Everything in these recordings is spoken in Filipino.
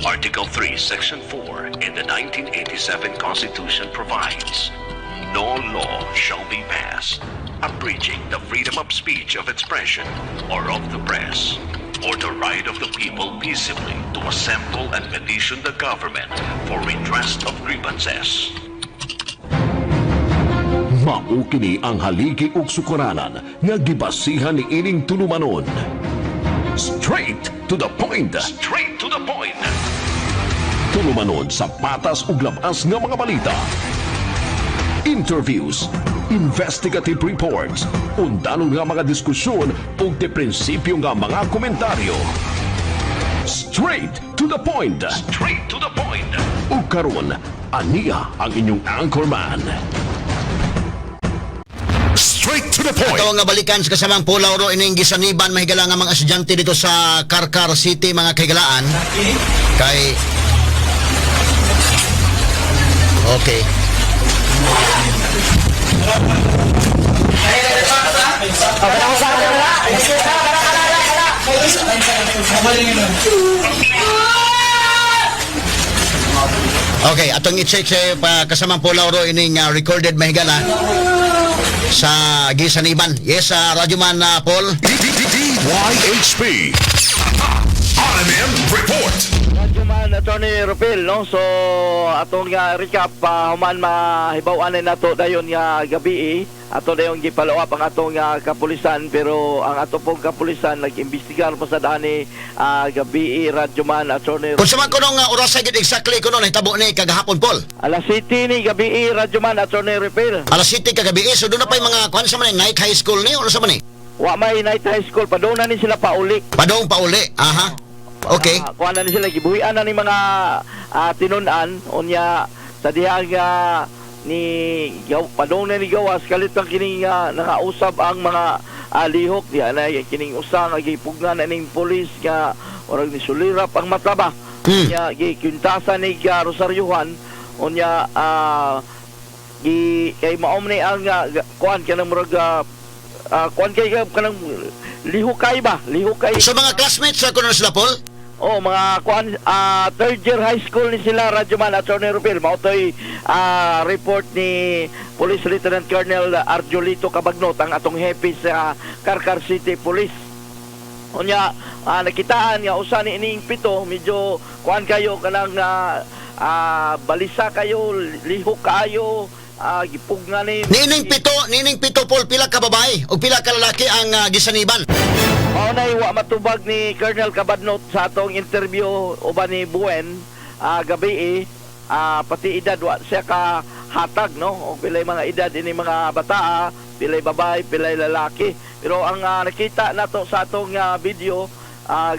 Article 3, Section 4 in the 1987 Constitution provides, no law shall be passed abridging the freedom of speech, of expression, or of the press, or the right of the people peaceably to assemble and petition the government for redress of grievances. Mao kini ang haligi ug sukaranan nga gibasihan ni ining tulumanon. Straight to the point. Straight to the point. Tulumanon sa patas ug labas nga mga balita. Interviews, investigative reports, undanon nga mga diskusyon ug de prinsipyo nga mga komentaryo. Straight to the point. Straight to the point. Ug karon, aniya ang inyong anchorman. Straight to the point. Ito nga balikan sa kasamang Pulaw ro ining gisaniban mahigala nga mga estudyante dito sa Karkar City mga kahigalaan. Kay okay. Okay, atong i-check sa kasamang Pulaw ro ining recorded mahigala sa gisaniban. Yes, Radyo Man Paul. YHP RMM Report. Radyo Man Attorney Rupil, no? So atong recap human mahibaw-an nato dayon nga gabi ato dayon gi-follow up ang atong kapulisan, pero ang ato pong kapulisan nag-imbestigar pa sa dani gabi Radyo Man Attorney. Kung saan ko nung oras sa exactly ko nung hitabo ni kagahapon Paul. Alas City ni gabi Radyo Man Attorney Rupil. Alas City kagabi, so doon na pa yung mga kuhan sa man night high school ni o sa man ni? Wa may night high school pa, doon na ni sila pauli. Padong pauli. Aha. Okay. Kuha na ni sila, gibuhian na ni mga tinunan unya sa diha nga ni padong na ni gawas kalit ang kining nakausap ang mga lihok diha na kining usa nga gipugnan na ning pulis nga orag ni sulirap ang mataba nya gikuntasan ni Rosariohan unya kay maom ni ang kuan kanang murag kuan kay kanang lihukay ba lihukay. So mga classmates sa kuno sila Paul? Oh, mga kuan third year high school ni sila Radyo Man Attorney Rupil. Mao toy report ni Police Lieutenant Colonel Arjolito Cabagnot, ang atong hepe sa Karkar City Police. Unya nakitaan nga usa ni ining pito medyo kuan kayo kanang balisa kayo, lihok kayo, gipugna ni Nining pito Paul, pila ka babae o pila ka lalaki ang gisaniban? Mao nay wa matubag ni Colonel Cabagnot sa atong interview uban ni Buen gabi pati edad wa siya ka hatag, no, o pilay mga edad ini mga bata, pilay babae, pilay lalaki, pero ang nakita nato sa atong video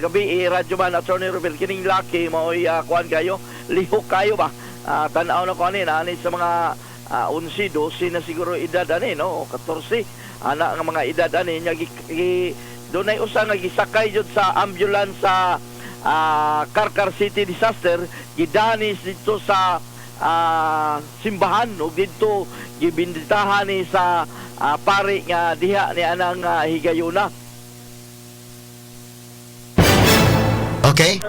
gabi Radyo Man Attorney Rubel kining laki maoy kuan kayo lihok kayo ba, tan-aw na ko ani sa mga 11, 12 na siguro edad ani, no, 14 ana nga mga edad ani nya dunay usa nga gisakay jud sa ambulance sa Karkar City disaster, gidanis dito sa simbahan ug dito gibinditahan ni sa pari nga diha ni anang higayuna. Okay.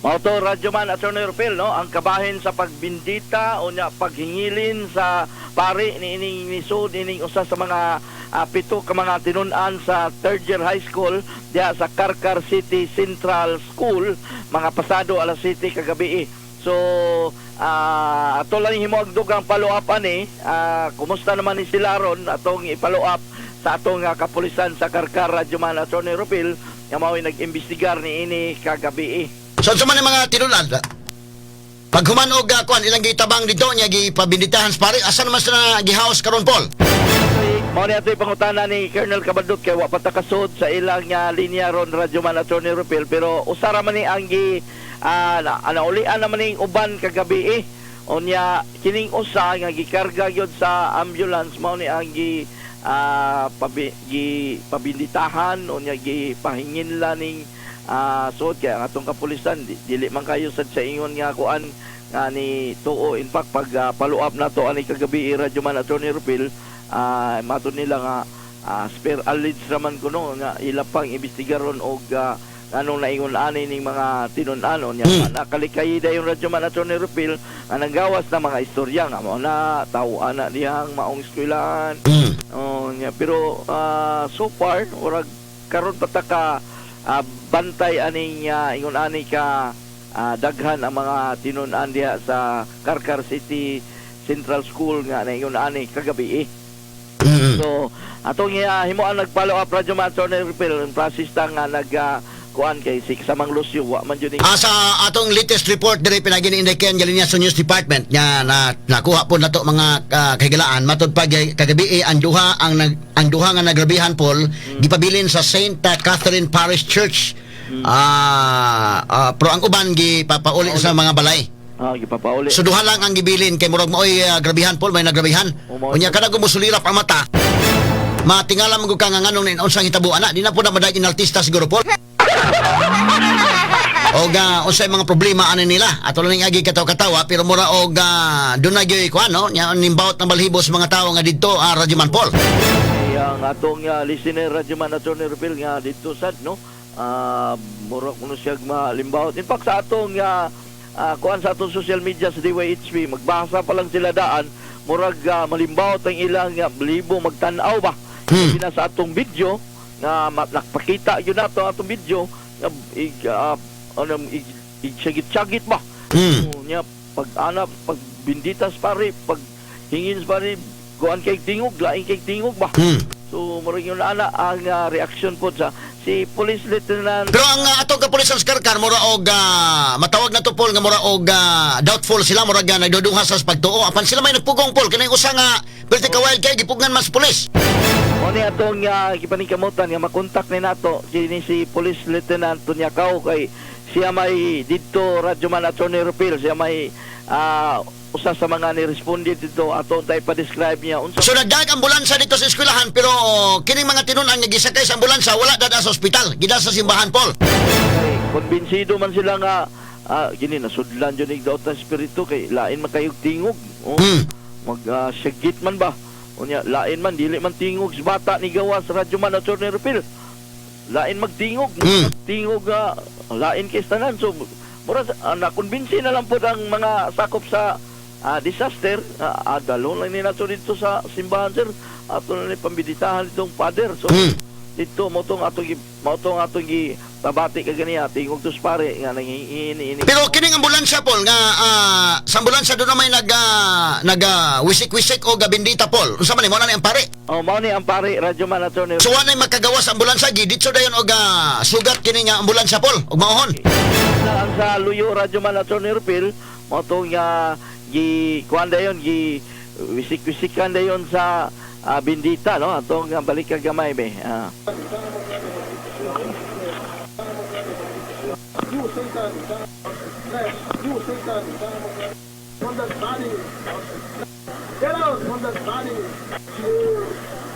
Mauto Radyo Man Attorney Rupil, no, ang kabahin sa pagbindita o nya paghingilin sa pari ni ining nisod ining usa sa mga pito ka mga tinunan sa third year high school diha sa Karkar City Central School mga pasado alas 7 kagabi. So ato lang himuag dugang follow up ani, kumusta naman ni sila ron atong i-follow up sa atong kapulisan sa Karkar Radyo Man Attorney Rupil nga mao'y nag-imbestigar ni ini kagabi. So sa man mga tinulan pag humanog kuan ilang gitabang dito nya gipabinditahan sa pare, asa naman sila gihaos karon Paul? Mao ni ato'y pangutana ni Colonel Cabagnot kay wa patakasod sa ilang linya ron Radyo Man Attorney Rupil, pero usara man ni ang naulian naman ning uban kagabi unya kining usa nga gikarga gyud sa ambulance mao ni ang pabinditahan unya gipahingin la ning suod kay ang atong kapulisan dili man kayo sad sa ingon nga kuan nga ni tuo. In fact, pag follow up na to ani kagabi Radyo Man Attorney Rupil, mato nila nga spare alleged raman kuno nga ilapang imbestigaron og anong naingon ani ning mga tinun-anon nya nakalikay dayon Radyo Man Attorney Rupil ang nanggawas na mga istorya nga mo na tao ana diyang maong eskwelahan. Nya pero so far urag karon pataka bantay aning ingon ani ka daghan ang mga tinun-an diha sa Karkar City Central School nga naingon ani kagabi So atong himuan nag-follow up Radyo Man Attorney Rupil ang prosesta nga kuan kay si Samang Lucio wa man jud sa atong latest report diri pinagin-indikan galinya sa News Department nya nakuha po nato mga kahigalaan matud pa kagabi ang duha nga nagrabihan Paul gipabilin sa Saint Catherine Parish Church. Pero ang uban gipapauli sa mga balay. Gipapauli. So duha lang ang gibilin kay murag maoy grabihan Paul may nagrabihan. Unya kada gumusulirap ang mata. Matingala man gud ka nga nganong unsang hitabo ana di na po na maday inartista siguro Paul. Og unsay mga problema ani nila ato lang agi kataw-katawa pero mura og do na gyud ko ano nya nimbawt ng balhibo sa mga tawo nga didto Radyo Man Paul. Ang atong listener Radyo Man Attorney Rupil nga didto sad no. Mura kuno siya malimbawt. In fact sa atong kuan sa atong social media sa DYHP magbasa pa lang sila daan murag malimbawt ang ilang libo magtan-aw ba. Sina sa atong video nga nakpakita yun nato atong video nga igsigit-sagit ba nya pag binditas pare pag hingin pare kuan kay tingog lain kay tingog ba so murag yun ana ang reaction po sa si Police Lieutenant. Pero ang atong kapulisan sa Karkar mura og matawag na to Paul nga mura og doubtful sila mura nagduduha sa pagtuo apan sila may nagpugong Paul kanang usa nga perti ka wild kay gipugngan mas pulis. Oni atong gipaningkamutan nga makontak ni nato kini si Police Lieutenant Tunyakaw kay siya may dito Radyo Man Attorney Rupil siya may usa sa mga ni-responded dito ato tay pa-describe niya unsa. So nagdag ambulansya dito sa eskwelahan pero kining mga tinun-an nga gisakay sa ambulansya wala dada sa ospital gida sa simbahan Paul. Okay, konbinsido man sila nga gini nasudlan jud ning daot espiritu kay lain man kayog tingog. Syagit man ba unya lain man dili man tingog sa bata ni gawas Radyo Man Attorney Rupil lain magtingog tingog lain kay tanan so mura nakonbinsi na lang po ang mga sakop sa disaster adalo lang ni nato dito sa simbahan sir ato na ni pambiditahan itong father so dito motong atong tabati kaganiya tingog tos pare nga nangiini. Pero kining ambulansya Paul nga sa ambulansya do na may wisik-wisik o gabindita Paul. Unsa man ni mo na ang pare? Mao ni ang pare Radyo Man Attorney. So wanay makagawas sa ambulansya giditso dayon og sugat kini nga ambulansya Paul og maohon. Ang sa luyo Radyo Man Attorney Rupil motong kuan dayon wisik-wisikan dayon sa bindita no atong balik ka gamay be. You Satan, son of flesh. You Satan, son of from the body. Get out from the body.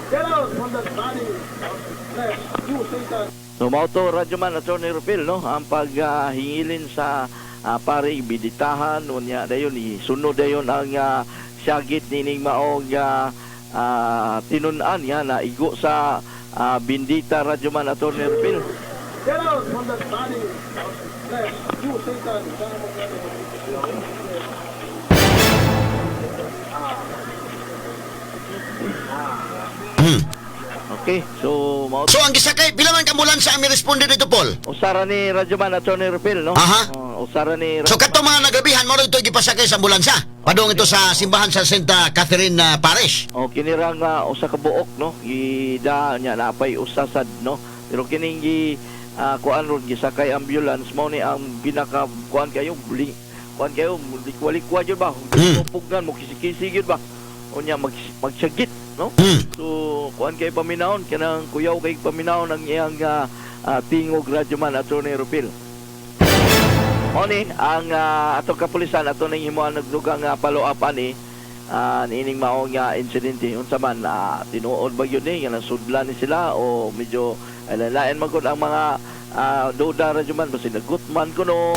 Get out from the body of flesh. You Satan. So mauto Radyo Man Attorney Rupil no ang paghingilin sa pare biditahan unya dayon isunod dayon ang syagit nining maong tinun-an na igo sa bindita Radyo Man Attorney Rupil. Get out from the body of flesh. You Satan, son of Okay, so ang gisakay pila man ka ambulansya ang mi-responde dito Paul? Usara ni Radyo Man Attorney Rupil no? Usara ni So kato mga nagabihan mo ito gipasakay sa ambulansya. Padung ito sa simbahan sa Saint Catherine Parish. Kinirang usa ka buok no. Gida nya napay usasad no. Pero kining kuan ron gisakay ambulance mo ni ang binaka kuan kayo likwa jud ba? Pugan mo kisi-kisi jud ba? Unya magsagit no. So kuan kay paminawon kanang kuyaw kay paminawon ang iyang tingog Radyo Man Attorney Rupil. Oni ang ato kapulisan ato ning himuan nagdugang follow up ani niining maong insidente unsa man tinuod ba gyud ni nga nasudlan ni sila o medyo lain magud ang mga duda ra man basin nagutman ko no.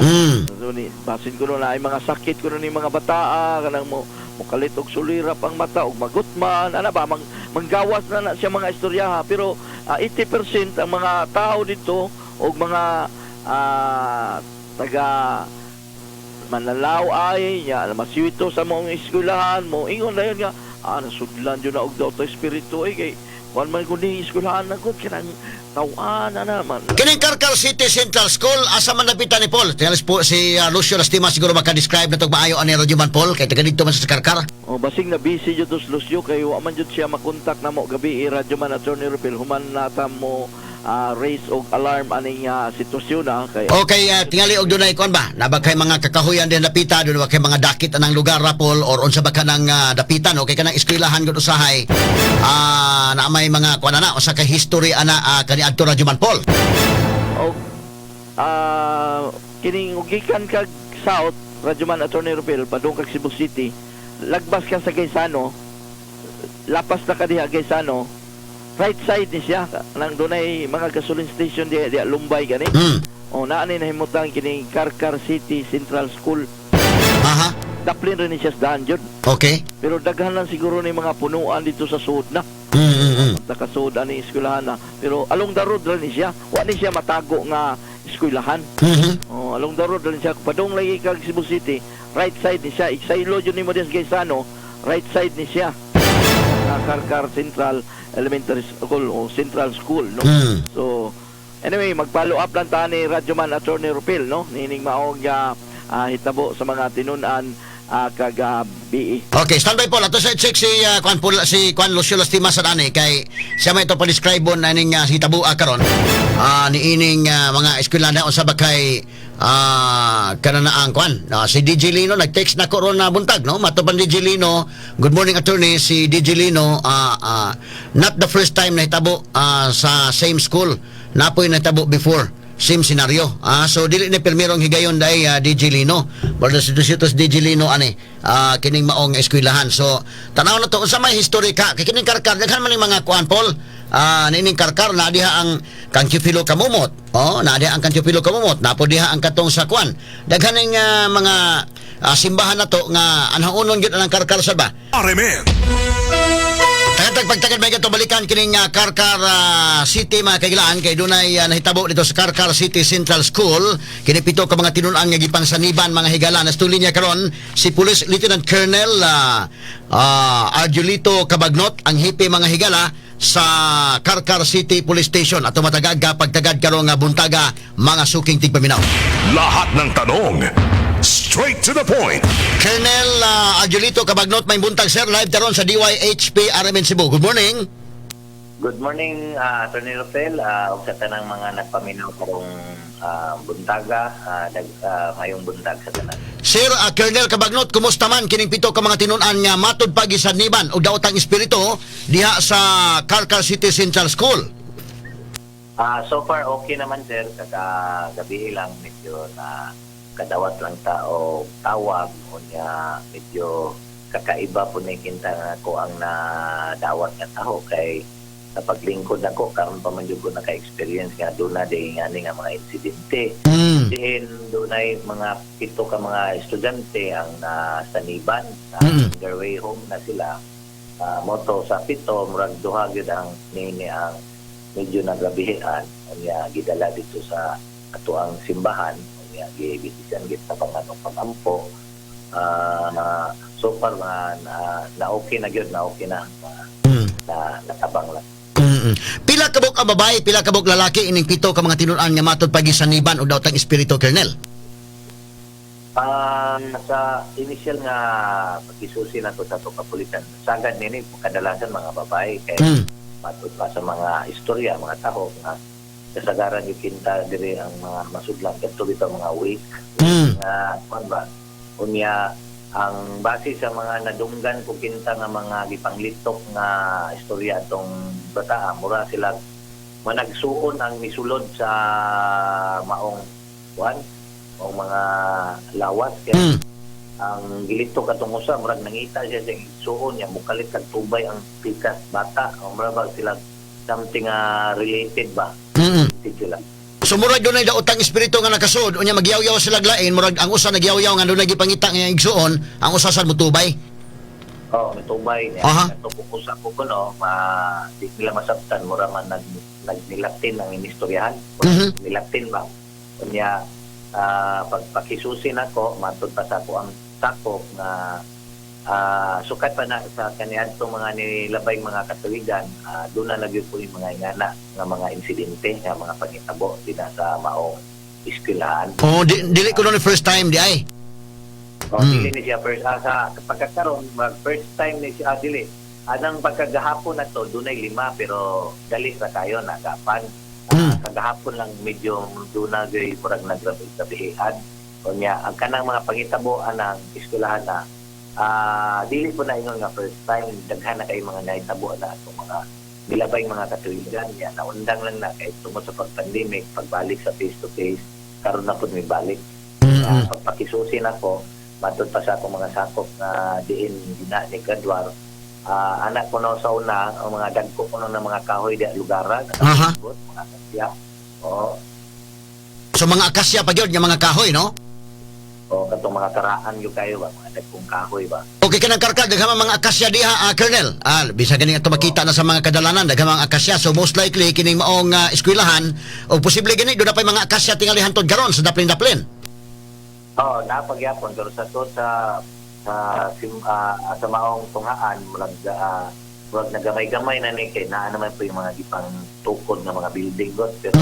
So, basin ko no na ay mga sakit ko no ni mga bata kanang mo mukalit og sulirap ang mata og magutman ana ba manggawas na siya mga istorya pero 80% ang mga tao dito og mga taga manlalaw ay nya maswito sa mong eskwelahan mo ingon dayon nga nasudlan jud na og daw to espiritu kay wan man kun ni eskwelahan na ko kinang tawan na naman. Kining Karkar City Central School, asa man napitan ni Paul? Tingalis po si Lucio Lastima siguro maka-describe na itong maayo ani Radyo Man Paul, kaya taga dito man sa Karkar. Basing na busy jud tos Lucio, kay wa man jud siya makontak na mo gabi Radyo Man Attorney Rupil, human nata mo raise og alarm aning sitwasyon kay Okay, tingali og dunay kon ba? Nabag kay mga kakahuyan din napita, doon ba kay mga dakit anang lugar Rapol or unsa ba kanang dapitan okay kanang eskwelahan gud usahay. Na may mga kuan ana usa ka history ana kani adto Radyo Man Paul. Og kining gikan kag South Radyo Man Attorney Rupil padung kag Cebu City, lagbas ka sa Gaisano, lapas na ka diha Gaisano, right side ni siya nang dunay mga gasoline station di Lumbay gani. Naa ni nahimutan kining Karkar City Central School. Aha. Daplin rin ni siya sa daan jud. Okay. Pero daghan lang siguro ni mga punuan dito sa sud na. Nakasud ani eskwelahan na. Pero along the road rin ni siya. Wa ni siya matago nga eskwelahan. Along the road rin siya. Padong lagi kag Cebu City, right side ni siya. Iksaylo jud ni Modest Gaisano, right side ni siya. Karkar Central Elementary School o Central School, no? So anyway, mag-follow up lang ta ni Radyo Man Attorney Rupil, no? Nining maog hitabo sa mga tinunan kag BE. Okay, standby po. Ato sa check si Juan Lucio Lastima sa ani kay siya may to pa-describe na ning hitabo karon. Ni ining mga eskwelahan na unsa ba kay kananaang kwan si DJ Lino nag-text na ko ron na buntag no matupan DJ Lino, good morning attorney, si DJ Lino not the first time na hitabo sa same school, napoy na hitabo before same scenario. So dili ni pirmirong higayon dai DJ Lino. Bordo situs DJ Lino ani kining maong eskwelahan. So tanaw na to unsa may history ka kining Karkar daghan man ning mga kuan Paul. Nining Karkar na diha ang Kanchupilo Kamumot. Na diha ang Kanchupilo Kamumot. Napo diha ang katong sa kuan. Daghan ning mga simbahan na to nga anhaunon gyud ang Karkar sa ba. Amen. Pagtagad may gato balikan kining Karkar City mga kailaan kay dunay nahitabo dito sa Karkar City Central School. Kini pito ka mga tinunan nga gipansaniban mga higala na stuli niya karon si Police Lieutenant Colonel Arjulito Cabagnot ang hipi mga higala sa Karkar City Police Station at tumatagag pagtagad karon nga buntaga mga suking tigpaminaw. Lahat ng tanong, straight to the point. Colonel Arjulito Cabagnot, may buntag sir, live taron sa DYHP RMN Cebu. Good morning. Good morning, Attorney Rupel. Sa tanang mga nagpaminaw karong buntaga, mayong buntag sa tanan. Sir, Colonel Cabagnot, kumusta man kining pito ka mga tinunan nga matud pagisaniban o daotang espiritu diha sa Karkar City Central School? So far, okay naman, sir. Kagabi lang medyo na kadawat lang tao tawag o niya medyo kakaiba po na kinta na ko ang nadawat nga tao kay sa paglingkod nako karon pa man jud ko naka-experience nga doon na day nga mga insidente. Then doon ay mga pito ka mga estudyante ang nasaniban on their way home na sila. Moto sa pito murag duha gyud ang nini ang medyo nagabihan unya gidala dito sa atuang simbahan unya gibisisan gid sa pangampo. So far na okay na gyud, na okay na natabang lang. Pila kabok ang babae, pila kabok lalaki ining pito ka mga tinunan nga matud pagisaniban og daotang espiritu, Colonel? Sa initial nga pagkisusi na to sa kapulisan, sagad nini kadalasan mga babae kay matud pa sa mga istorya, mga taho nga kasagaran yung kinta diri ang mga masudlan kadto bitaw mga week nga kuan ba unya ang base sa mga nadunggan ko kinta nga mga gipanglitok nga istorya tong bata, mura sila managsuon ang misulod sa maong kuan o mga lawas kaya ang gilito katong usa murag nangita siya sa suon niya mukalit kag tubay ang pikas bata o murag sila something related ba sila. So So murag dunay daotang espiritu nga nakasud unya magyaw-yaw sila lain murag ang usa nagyaw-yaw nga dunay gipangita nga igsuon ang usa sad mutubay. Mitubay niya. Aha. Ito pupusa ko kuno, di nila masabtan, mura man nagnilatin ang inistoryahan. Mhm. Nilatin ba? Kunya, pagpakisusin ako, matod pa sa ako ang sakop na sukat pa na sa kaniyan itong mga nilabay mga katuligan, doon na nagyod po yung mga ingana nga mga insidente, nga mga pangitabo, di na sa maong iskwilahan. Oh, dili ko no first time di ay. Dili ni siya first sa pagkakaroon first time ni siya dili anang pagkagahapon na to dunay 5 pero dali ra kayo nagapan kagahapon lang medyo duna gay purag nagrabi-gabihan unya ang kanang mga pangitabo anang eskwelahan na dili po na ingon nga first time daghan na kay mga naitabo na atong mga nilabay mga katuligan ya naundang lang na kay tungod sa pag-pandemic pagbalik sa face to face karon na pud may balik pagpakisusin ako matod pa sa akong mga sakop na diin gina ni Kadwar. Anak ko no sa una, ang mga dagko ko no ng mga kahoy di lugaran, Aha. mga kasya. Oo. So mga akasya pa gyud nga mga kahoy no? O katong mga karaan yung kayo ba, mga dagkong kahoy ba. Okay kanang karkar daghang mga akasya diha Colonel. Bisa gani ato makita na sa mga kadalanan daghang mga akasya so most likely kining maong eskwelahan o posible gani do na pay mga akasya tingali hantod karon sa daplin-daplin. Napagyapon pero sa to sa maong tunghaan murag nagamay-gamay na ni kay naa naman po yung mga gipang tukod ng mga building god pero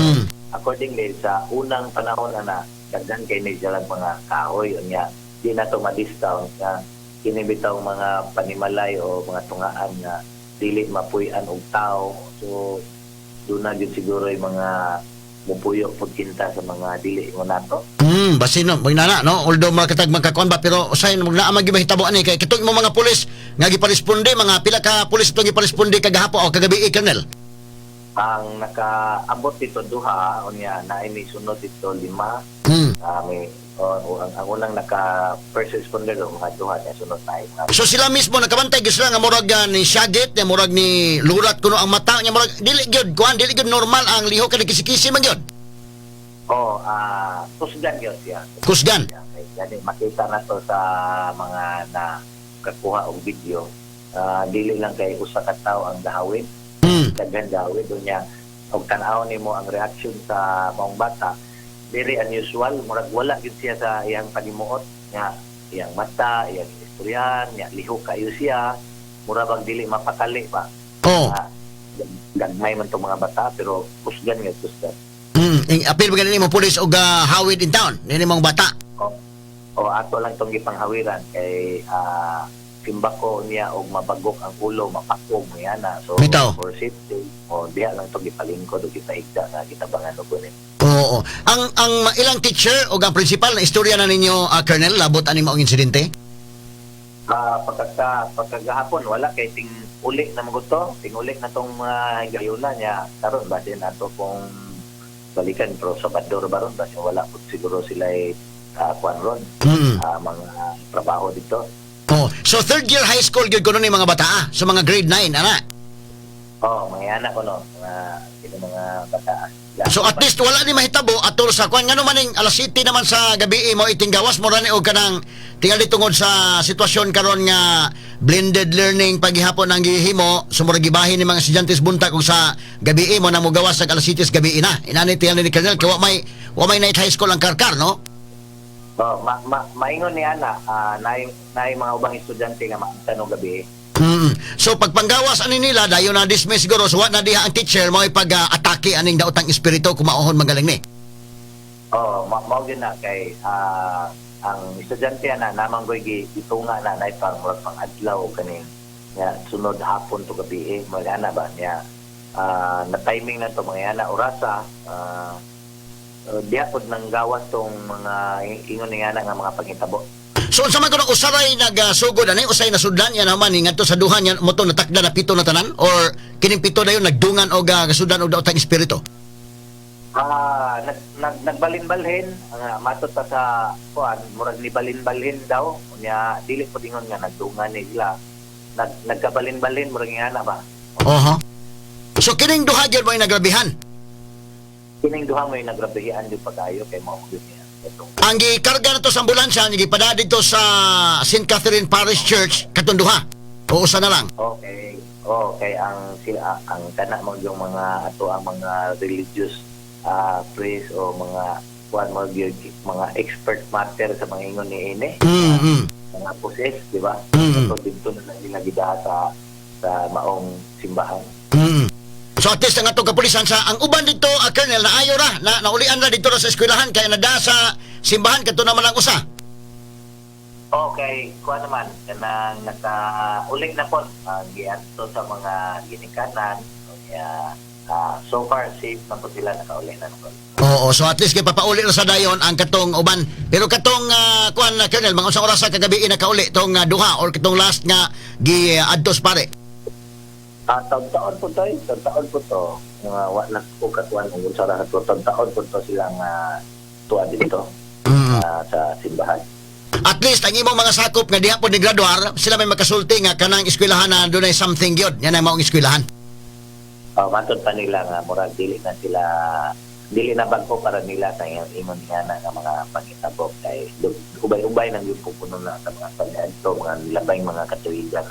accordingly sa unang panahon na daghan kay ni jalag mga kahoy unya di na to ma-discount nga kini bitaw mga panimalay o mga tungaan nga dili mapuy-an og tao so doon na yun siguro yung mga mupuyo pud kinta sa mga dili mo nato. Basin no, magnana no, although makatag magkakuan ba pero usahay magna magi mahitabo ani kay kitong mo mga pulis nga giparesponde mga pila ka pulis itong giparesponde kagahapon o kagabi Colonel. Ang nakaabot dito duha unya na may sunod dito 5. May ang unang naka first responder do mga duha na sunod na. So sila mismo nakabantay gyud sila nga murag ni Shagit, nga murag ni lurat kuno ang mata nya murag dili gyud kuan dili gyud normal ang liho kada kisi-kisi man gyud. Kusgan yun siya. Kusgan. Yan makita na to sa mga nakakuha og video. Dili lang kay usa ka tawo ang gahawid. Daghan gahawid niya. Og tan-aw nimo ang reaction sa mga bata. Very unusual. Murag wala gyud siya sa iyang panimuot nga iyang mata, iyang istoryan, nya liho kayo siya. Mura bang dili mapakali pa. Gagmay man tong mga bata pero kusgan nga kusgan. Apil ba ganun mo pulis o hawid in town? Nini mong bata? Ato lang itong gipanghawiran kay simba ko niya og mabagok ang ulo, mapakog mo yan na. So, bitaw. For safety, diya lang itong gipalingkod o gipaigda na gitabangan o kunin. Oo. Ang ilang teacher o ang principal na istorya na ninyo, Colonel, labot ani maong insidente? Pagkagahapon, wala kay ting uli na maguto. Ting uli na itong mga gayuna niya. Karon ba din ato kung balikan pero sa Bador baron kasi wala po siguro sila ay kuan ron mga trabaho dito. So third year high school gyud kuno ni mga bata so mga grade 9 ana. Mga anak ko no mga bata. So at least wala ni mahitabo atol sa kuan ngano maning alas 7 naman sa gabi mo itinggawas mo ra ni og kanang tingali tungod sa sitwasyon karon nga blended learning paghihapon ang gihimo sumurag gibahin ni mga estudyante buntag kung sa gabi mo na mo gawas sa alas 7 gabi na inani tingali ni Colonel kay wa may night high school ang karkar no. Maingon ni ana naay mga ubang estudyante nga maantanong gabi. So pagpanggawas ani nila dayon na dismiss siguro so wa na diha ang teacher mo pag-atake aning daotang espiritu kumaohon magaling ni. Mao gyud na kay ang estudyante na namang goy gitunga na nay pang adlaw kaning nga sunod hapon to gabi mo ana ba niya na timing na to mga ana orasa diha pod nang gawas tong mga ingon nga nga mga pangitabo. So unsa man kuno usaray nagsugod ani usay nasudlan yan naman ngadto sa duha yan mo to natakda na pito na tanan or kining pito dayon nagdungan og gasudlan og daotang espiritu. Nagbalin-balhin matot pa sa kuan murag ni balin-balhin daw unya dili pod ingon nga nagdungan ni sila nagkabalin-balhin murag nga na ba. So kining duha gyud mo nagrabihan. kining duha mo yung nagrabihan yung pagayo kay mo yun niya. Ang gikarga na to sa ambulansya, gipada dito sa St. Catherine Parish Church, katunduha. O usa na lang. Okay. Okay, ang sila ang kana mo yung mga ato ang mga religious priest o mga mga expert matter sa mga ingon ni ini. Mga poses, di ba? So dito na nila gidaha sa maong simbahan. So at least ang atong kapulisan sa ang uban dito, Colonel, naayo ra na naulian ra dito ra sa eskwelahan kaya nada sa simbahan kato naman ang usa. Okay, kuha naman kanang naka-uling na po giadto sa mga ginikanan. So far safe na po sila naka-uling na po. Oo, so at least kay papauli ra sa dayon ang katong uban. Pero katong kuan na Colonel, mga unsang oras sa kagabi nakauli tong duha or katong last nga giadtos pare. Taon-taon po to. Wala ko katuan ng unsara sa taon-taon po to silang tuwa dito sa simbahan. At least ang imong mga sakop nga diha po ni graduar, sila may makasulti nga kanang eskwelahan na dunay something gyud. Yan ang maong eskwelahan. Matod pa nila nga murag dili na bangko para nila sa ingon nga na nga mga pangitabok kay ubay-ubay nang yung pupuno na sa mga pagdadto, mga labay mga katuigan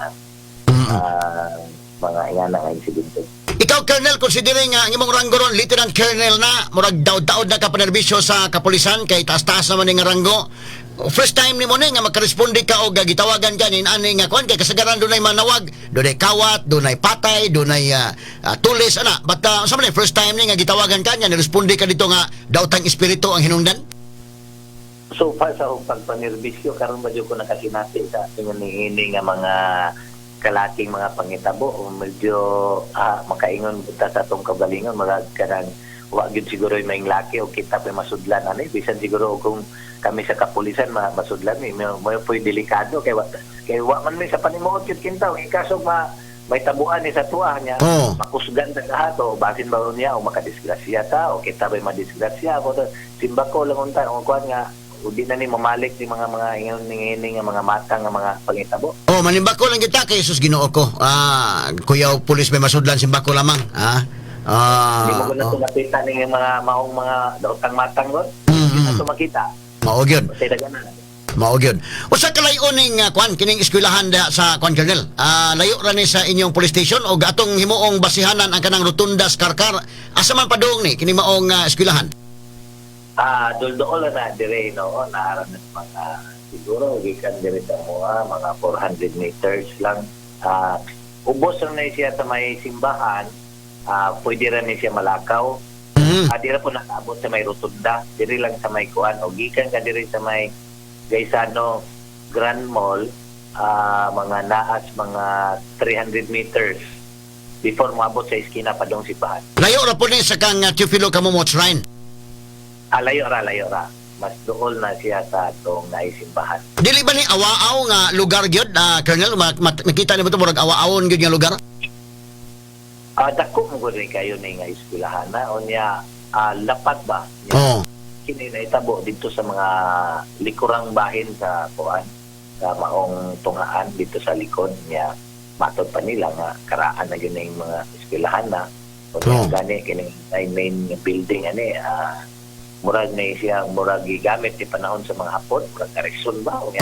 mga ingana nga insidente. Ikaw, Colonel, considering nga ang imong ranggo ron, Lieutenant Colonel na, murag daod-daod na ka panerbisyo sa kapulisan, kay taas-taas naman nga ranggo. First time ni mo nga makaresponde ka o gitawagan ka nin ani nga kuan kay kasagaran dunay manawag, dunay kawat, dunay patay, dunay tulis ana. But sa man first time ni nga gitawagan ka nya, niresponde ka dito nga daotang espiritu ang hinungdan. So far sa pagpanerbisyo karon ba jud ko nakasinati sa ingon ni nga mga kalaking mga pangitabo o medyo makaingon buta sa atong kagalingon marag kanang wa gyud siguro may laki o kita pa masudlan ani bisan siguro kung kami sa kapulisan masudlan may po'y delikado kay wa man may sa panimuot yun kintaw kaso may tabuan ni sa tuwa niya makusgan sa kahato basin ba niya o makadisgrasya ta o kita ba madisgrasya o simba ko lang unta o kuan nga udi na ni mamalik ni mga ingon ni nga mga mata nga mga pangitabo. Manimba ko lang kita kay Jesus Ginoo ko. Kuya pulis may masudlan simba ko lamang. Hindi mo ko na makita ni mga maong mga daotang matang ron. Hindi na ito makita. Mao gyud. Mao gyud. Usa ka layon ning kuan kining eskwelahan sa kuan Colonel. Layo ra ni sa inyong police station o atong himuong basihanan ang kanang rotundas karkar. Asa man padung ni kining maong eskwelahan? Duldool na dire no naaran na mga siguro gikan dire sa mga 400 meters lang. Ubos lang na siya sa may simbahan. Pwede rin niya malakaw. Dira po nakaabot sa may rotunda, diri lang sa may kuan o gikan ka diri sa may Gaisano Grand Mall, mga naas mga 300 meters before moabot sa iskina padong simbahan. Layo ra po ni sa kang Teofilo Camomot Shrine. Layo ra. Mas dool na siya sa atong naisimbahan. Dili ba ni awaaw nga lugar gyud, Colonel? Makita ni mo ito murag awaawon gyud nga lugar? Dako mo rin kayo na nga eskwelahan na o niya lapat ba? Kini na itabo dito sa mga likurang bahin sa kuan sa maong tungaan dito sa likod niya matod pa nila nga karaan na yun yung mga eskwelahan na o niya gani kini main building ani murag na siya murag gigamit ti panahon sa mga Hapon murag garison ba o niya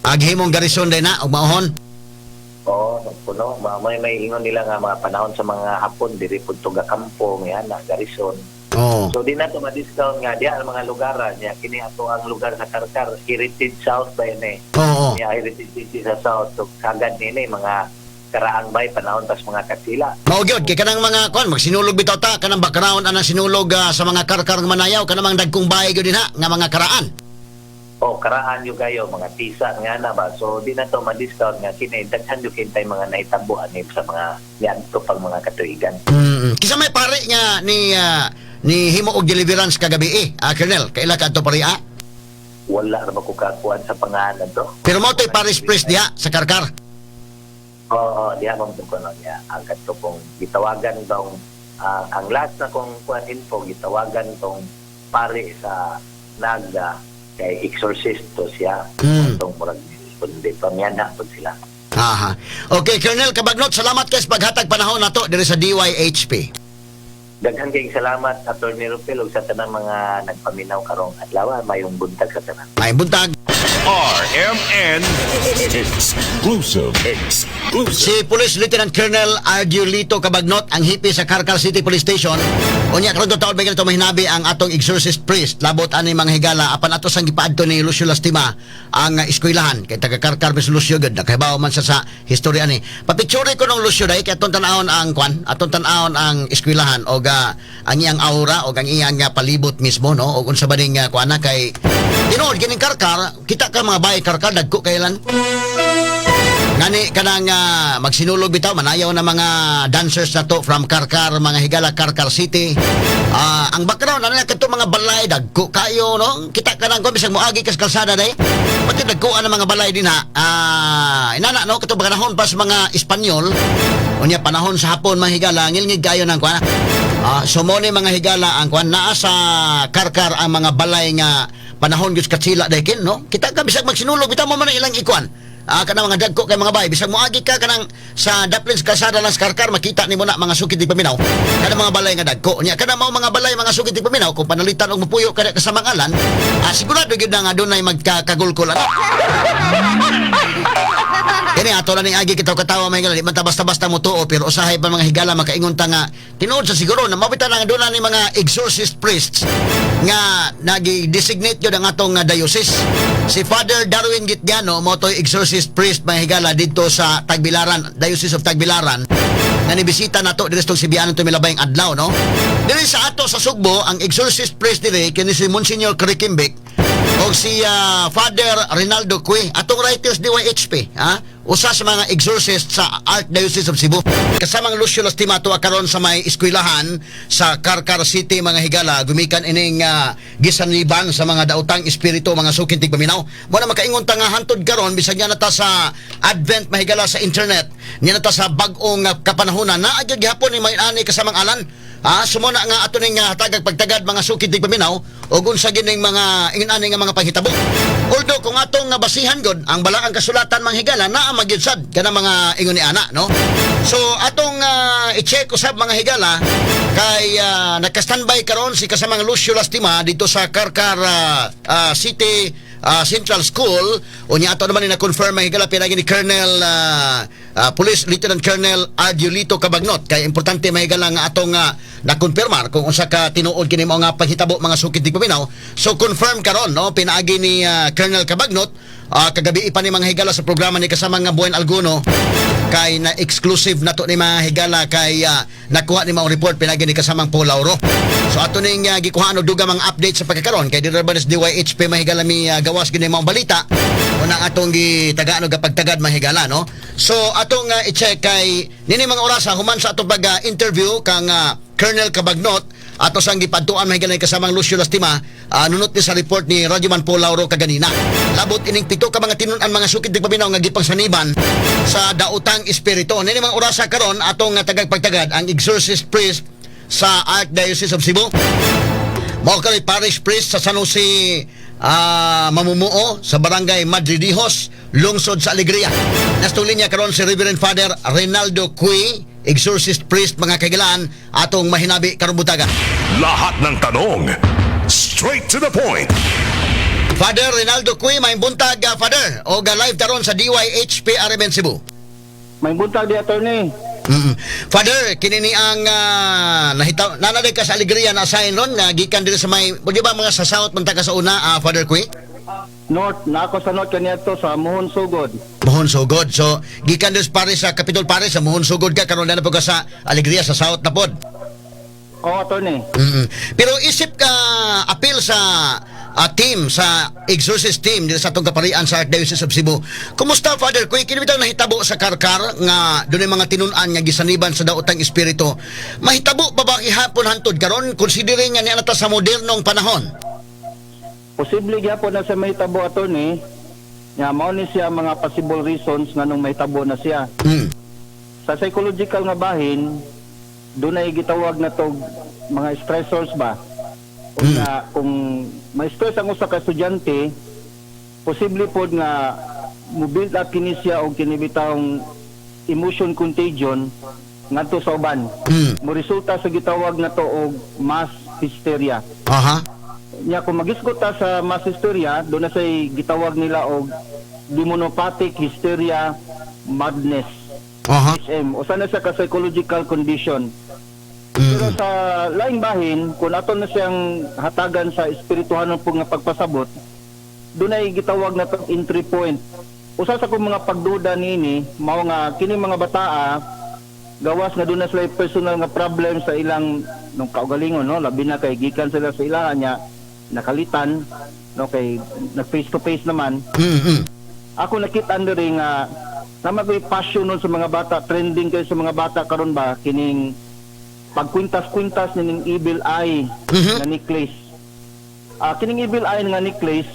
aghimong garison din na og maohon. Puno may ingon nila nga mga panahon sa mga Hapon diri pud tuga kampo nga na garison. So di na to ma-discount nga diya ang mga lugaran niya kini ato ang lugar sa Karkar Heritage South ba ini. Niya Heritage sa South so kagad nini mga karaang bay panahon tas mga Katsila. Mao gyud kay kanang mga kon magsinulog bitaw ta kanang background anang sinulog sa mga Karkar nga Manayaw kanang dagkong bahay gyud dinha nga mga karaan. Karaan yung kayo, mga tisa nga na ba? So, di na to ma-discount nga. Daghan yung kintay mga naitabuan sa mga yanto pang mga katuigan. Kisa may pare nga ni himo og deliverance kagabi Colonel, kaila ka to pare Wala na makukakuan sa pangalan to. Pero mo to'y parish priest diha sa Karkar? Diha mong tukunan niya. Ang kato kong gitawagan tong, ang last na kong kuan info, gitawagan tong pare sa Naga, kay exorcisto siya. Itong murag kundi pamiyana po sila. Okay, Colonel Cabagnot, salamat kayo sa paghatag panahon nato diri sa DYHP. Daghan kayong salamat Attorney Rupel ug sa tanang mga nagpaminaw karong adlaw. Mayong buntag sa tanan. May buntag. RMN Exclusive. Si Police Lieutenant Colonel Ardiolito Cabagnot ang hipi sa Carcar City Police Station. Unya karon taon may ganito mahinabi ang atong exorcist priest labot ani mga higala apan ato sang gipaadto ni Lucio Lastima ang eskwelahan kay taga Carcar bis Lucio gud nakahibaw man sa historya ni. Papicture ko nung Lucio dai kay atong tan-awon ang kwan, atong tan-awon ang eskwelahan og ang iyang aura og ang iyang palibot mismo no og unsa ba ning kuana kay tinuod gining Carcar kita ka mga bahay Carcar dagko kailan ngani kanang magsinulog bitaw manayaw na mga dancers na to from Carcar mga higala Carcar City. Ang background ano kadto mga balay dagko kayo no kita kanang ko bisag moagi kas kalsada day pati dagko ang mga balay din ha. Inana no kadto panahon pas mga Espanyol unya panahon sa hapon mga higala ngilngig kayo nang kuan. Sumone mga higala ang kuan naa sa Carcar ang mga balay nga panahon gyud katsila daykin no kita ka bisag magsinulog bitaw mo man ilang ikuan. Kanang mga dagko kay mga bay bisag moagi ka kanang sa Daplins kalsada lang sa Carcar makita nimo na mga sukid di paminaw kanang mga balay nga dagko nya kanang mga balay mga sukid di paminaw kung panalitan og mapuyo kada ka sa mangalan sigurado gyud na nga dunay magkakagulkulan. Kini ato na ning agi kitaw-katawa may gali man ta basta-basta mo tuo pero usahay pa mga higala makaingon ta nga tinuod sa siguro na mabitan nga dunay ni mga exorcist priests nga nagi-designate gyud ang atong diocese. Si Father Darwin Gitgiano mo toy exorcist priest mga higala dito sa Tagbilaran, Diocese of Tagbilaran. Nga nibisita nato diri sa Sibianon tumilabayng adlaw no. Diri sa ato sa Sugbo ang exorcist priest diri kini si Monsignor Krikimbek o si Father Rinaldo Cue atong writers DYHP usa sa mga exorcist sa Archdiocese of Cebu. Kasamang Lucio Lastima to karon sa may eskwelahan sa Carcar City mga higala gumikan ining gisanliban sa mga daotang espiritu mga sukin tig paminaw. Mo na makaingon ta nga hantod karon bisag nya nata sa advent mahigala sa internet nya nata sa bag-ong kapanahonan na agad gihapon ni may ani kasamang alan. Sumuna nga ato ning hatagag pagtagad mga sukid tig paminaw ug unsa gining mga ingin-ani nga mga panghitabo. Although kung atong basihan gud ang balaang kasulatan manghigala naa magyud kana mga ingon ni ana no. So atong i-check usab mga higala kay naka-standby karon si kasamang Lucio Lastima dito sa Carcar City Central School unya ato naman ni na-confirm mahigala pinagi ni Colonel Police Lieutenant Colonel Ardiolito Cabagnot kay importante mahigala nga atong na-confirmar kung unsa ka tinuod kini mao nga paghitabo mga sukid tig paminaw. So confirm karon no pinaagi ni Colonel Cabagnot kagabi pa ni mga higala sa programa ni kasamang nga Buen Alguno kay na exclusive nato ni mga higala kay nakuha ni mga report pinagi ni kasamang Paul Lauro. So ato ning gikuhaan og dugang mga update sa pagkakaron kay Dirbanes DYHP mahigala mi gawas gini mga balita unang atong gitagaan og pagtagad mahigala no. So atong i-check kay nini mga oras human sa atong pag-interview kang Colonel Cabagnot ato sang gipadtuan mahigala ni kasamang Lucio Lastima nunot ni sa report ni Radyoman Paul Lauro kaganina. Labot ining pito ka mga tinun-an mga sukid tig paminaw nga gipangsaniban sa daotang espiritu. Nini mga oras karon atong tagag pagtagad ang exorcist priest sa Archdiocese of Cebu. Mao kay parish priest sa San Jose mamumuo sa barangay Madridijos, lungsod sa Alegria. Nastulin niya karon si Reverend Father Rinaldo Cue, exorcist priest mga kagilaan atong mahinabi karong butaga. Lahat ng tanong, straight to the point. Father Rinaldo Cue, may buntag Father o live taron sa DYHP RMN Cebu. May buntag di attorney. Father, kinini ang nahitaw nanaday ka sa Alegria na assign ron nga gikan diri sa may di ba mga sa south man ta ka sa una Father Cue? North, na ako sa North kaniadto sa Mohon Sugod. Mohon Sugod. So gikan diri sa Capitol Parish sa Mohon Sugod ka karon na po ka sa Alegria sa south na pod. Attorney. Pero isip ka appeal sa team sa exorcist team dito sa atong kaparian sa Archdiocese of Cebu. Kumusta Father Cue? Kini bitaw nahitabo sa Carcar nga dunay mga tinun-an nga gisaniban sa daotang espiritu. Mahitabo pa ba ihapon hantod karon considering nga niana ta sa modernong panahon? Posible gyapon na sa may tabo attorney. Nga mao ni siya mga possible reasons nganong may tabo na siya. Sa psychological nga bahin, dunay gitawag na tog mga stressors ba? Kung may stress ang usa ka estudyante, posible pod nga mo build up kini siya og kini bitawng emotion contagion ngadto sa uban. Mo resulta sa gitawag na to og mass hysteria. Aha. Nya kung magisgot ta sa mass hysteria, doon na say gitawag nila og demonopathic hysteria madness. Aha. SM. Usa na siya ka psychological condition. Pero sa laing bahin, kung ato na siyang hatagan sa espirituhanon po nga pagpasabot, doon ay gitawag na itong entry point. Usa sa kong mga pagduda nini, mao nga kini mga bataa, gawas nga doon na sila personal nga problem sa ilang nung kaugalingon, no? Labi na kay gikan sila sa ilahan niya, nakalitan, no? Kay nag face to face naman. Ako nakita rin nga naman may passion nun sa mga bata, trending kayo sa mga bata karon ba, kining pagkwintas-kwintas ning evil eye nga necklace. Kining evil eye nga necklace,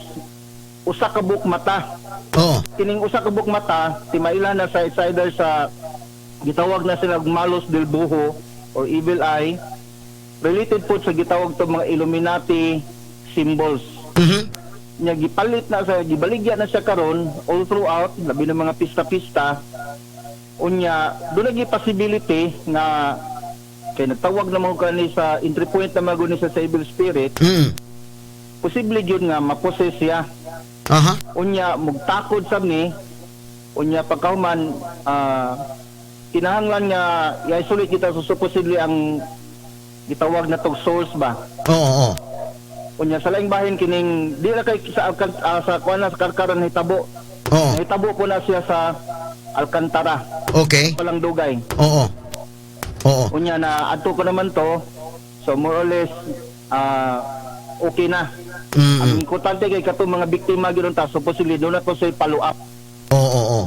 usa ka buk mata. Oo. Kining usa ka buk mata, timaila na sa either sa gitawag na sila malos del buho or evil eye, related po sa gitawag to mga Illuminati symbols. Nya gipalit na sa gibaligya na siya karon all throughout labi ng mga pista-pista. Unya doon lagi possibility nga kay nagtawag na mo kani sa entry point na maguni sa evil spirit. Posible yun nga maposes siya. Aha. Unya mugtakod sab ni, unya pagkahuman kinahanglan nga i-isolate kita so supposedly ang gitawag na tog source ba. Oo. Unya sa laing bahin kining di na kay sa sa kuan sa karkaran hitabo. Oo. Hitabo po na siya sa Alcantara. Okay. Palang dugay. Oo. Oo. Unya na adto ko naman to. So more or less okay na. Ang importante kay katong mga biktima gyud ta supposedly do na ko say follow up. Oo.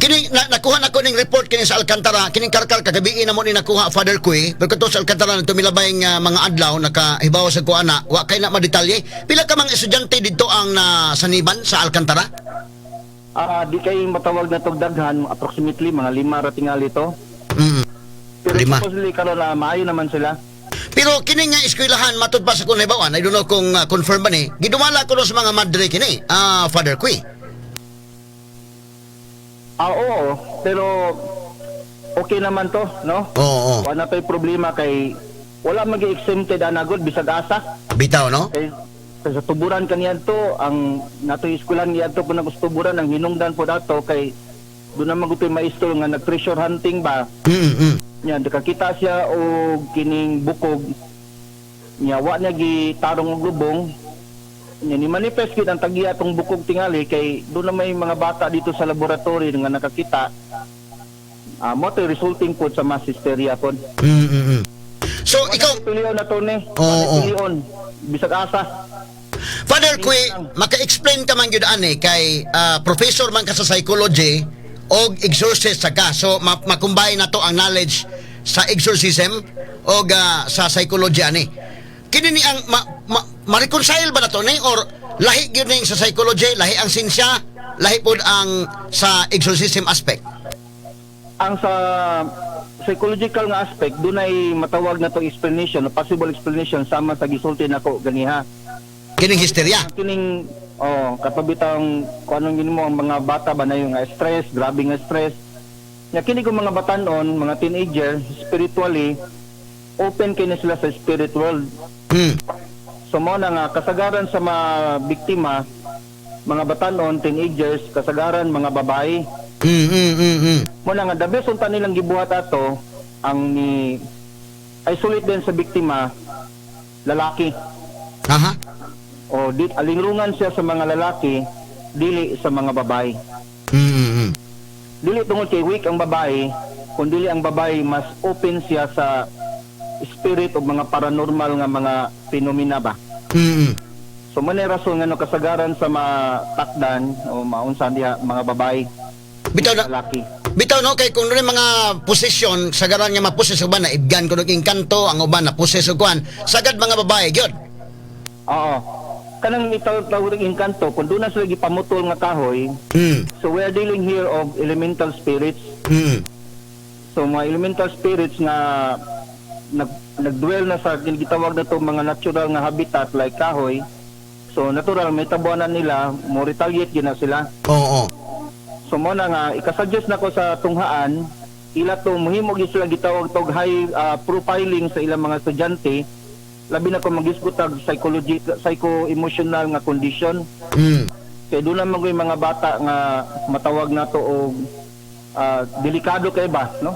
Kini nakuha na ko ning report kini sa Alcantara, kining karkar kagabi na mo ni nakuha Father Kui, pero sa Alcantara na tumilabay nga mga adlaw nakahibaw sa kuana, wa kay na madetalye. Pila ka mga estudyante dito ang nasaniban sa Alcantara? Di kay matawag na tog daghan, approximately mga 5 ra tingali to. Pero 5. supposedly karon na maayo naman sila. Pero kini nga eskwelahan matud pa sa kun hibawan, I don't know kung confirm ba ni. Gidumala ko sa mga madre kini, Father Kui. Oo, pero okay naman to, no? Oo. Wala tay problema kay wala magi-exempted anagod bisag asa. Bitaw, no? Kay sa tuburan kaniyan to, ang natoy eskwelahan niya to kung nagustuburan ang hinungdan po dato kay doon na magutoy maestro nga nag-treasure hunting ba. Nya nakakita siya og kining bukog. Nya wa niya gitarong og lubong. Nya ni manifest gid ang tagiya tong bukog tingali kay doon na may mga bata dito sa laboratory nga nakakita. Mo to resulting po sa mass hysteria po. So ikaw Pilion na to ni. Oo. Pilion bisag asa. Father Kui, maka-explain ka man gyud ani kay professor man ka sa psychology og exorcist sa ka. So makumbay na to ang knowledge sa exorcism og sa psychology ani. Kini ni ang ma-reconcile ba na to ni or lahi gyud ning sa psychology, lahi ang sinsya, lahi pod ang sa exorcism aspect? Ang sa psychological nga aspect dunay matawag na to explanation, possible explanation sama sa gisulti nako ganiha. Kining hysteria. Kining kapabitang kung anong gini mo ang mga bata ba na yung stress, grabe nga stress. Nya kini ko mga batanon, mga teenager, spiritually open kini sila sa spirit world. So mo na nga kasagaran sa mga biktima, mga batanon, teenagers, kasagaran mga babae. Mo na nga the best unta nilang gibuhat ato ang ni isolate din sa biktima lalaki. Aha. O alingrungan siya sa mga lalaki dili sa mga babae. Dili tungod kay weak ang babae, kundi ang babae mas open siya sa spirit o mga paranormal nga mga phenomena ba. So man rason nga no kasagaran sa mga takdan o maunsa diha mga babae. Bitaw na lalaki. Bitaw no kay kung may mga posisyon sagaran nga maposes uban na ibgan kuno king kanto ang uban na poses og kuan sagad mga babae gyud. Oo. Kanang itawag ing kanto kung doon na sila gipamutol nga kahoy. So we are dealing here of elemental spirits. So mga elemental spirits nga nagdwell na sa gitawag na to mga natural nga habitat like kahoy. So natural may tabuanan nila, mo retaliate gina sila. Oo. So mo na nga ikasuggest nako sa tunghaan ila to muhimo gyud sila gitawag tog high profiling sa ilang mga estudyante, labi na kung magisgutag psycho-emotional nga condition. Kaya doon naman yung mga bata nga matawag na to og delikado kay ba, no?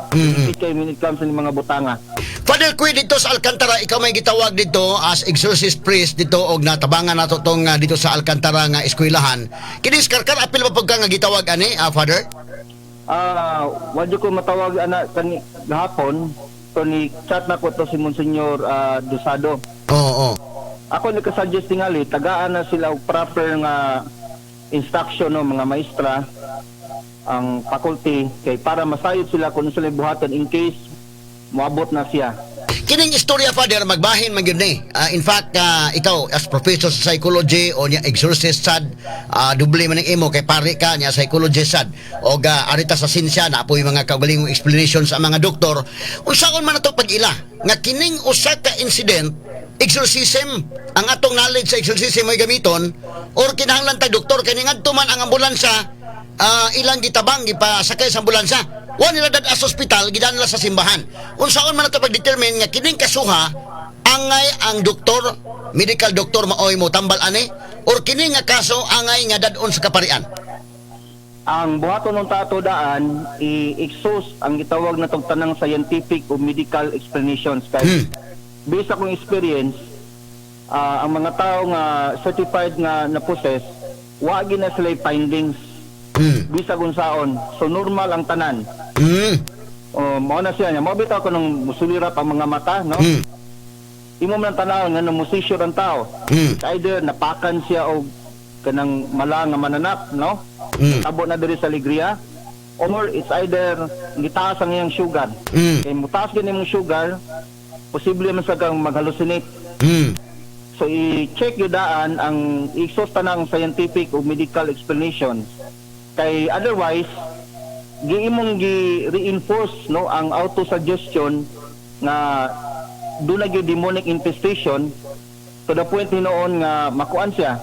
Kay when it comes sa mga butanga. Father Quy, dito sa Alcantara, ikaw may gitawag dito as exorcist priest dito og natabangan nato tong dito sa Alcantara nga eskwelahan. Kinis karkar apil ba pagka nga gitawag ani, Father? Wadyo ko matawag ana kani gahapon, to ni chat na ko to si Monsignor Dosado. Oo. Ako nagka-suggest tingali, tagaan na sila og proper nga instruction no mga maestra ang faculty kay para masayod sila kung sila buhaton in case moabot na siya. Kining istorya, Father, magbahin man gyud ni. In fact, ikaw as professor sa psychology o niya exorcist sad, doble man ang imo kay pare ka niya psychologist sad. Og arita sa sinsya na apoy mga kaugalingong explanation sa mga doktor. Unsaon man ato pag-ila nga kining usa ka incident exorcism ang atong knowledge sa exorcism ay gamiton or kinahanglan tag doktor kay ngadto man ang ambulansya ilang gitabang gipasakay sa ambulansya. Wa nila dad as hospital gidanla sa simbahan. Unsaon man ato pag-determine nga kining kasuha angay ang doktor, medical doctor maoy mo tambal ani or kini nga kaso angay nga dadon sa kaparian? Ang buhaton ng tato daan i-exhaust ang gitawag na tong tanang scientific o medical explanations kay based akong experience ang mga tao nga certified nga na possess wa gina sila findings bisag unsaon, so normal ang tanan. Mao na siya niya, mabitaw ko nung musulirap ang mga mata, no? Imo man tanaw nga namusisyo ang tao. Either napakan siya og kanang mala nga mananap, no? Tabo na diri sa alegria, or it's either gitaas ang iyang sugar. Kay mutaas gyud imong sugar, posible man sa kang mag-hallucinate. So i-check yun daan ang i-exhaust tanang scientific o medical explanations. Kay otherwise giimong gi-reinforce no ang autosuggestion nga do na gyud demonic infestation to the point hinoon nga makuan siya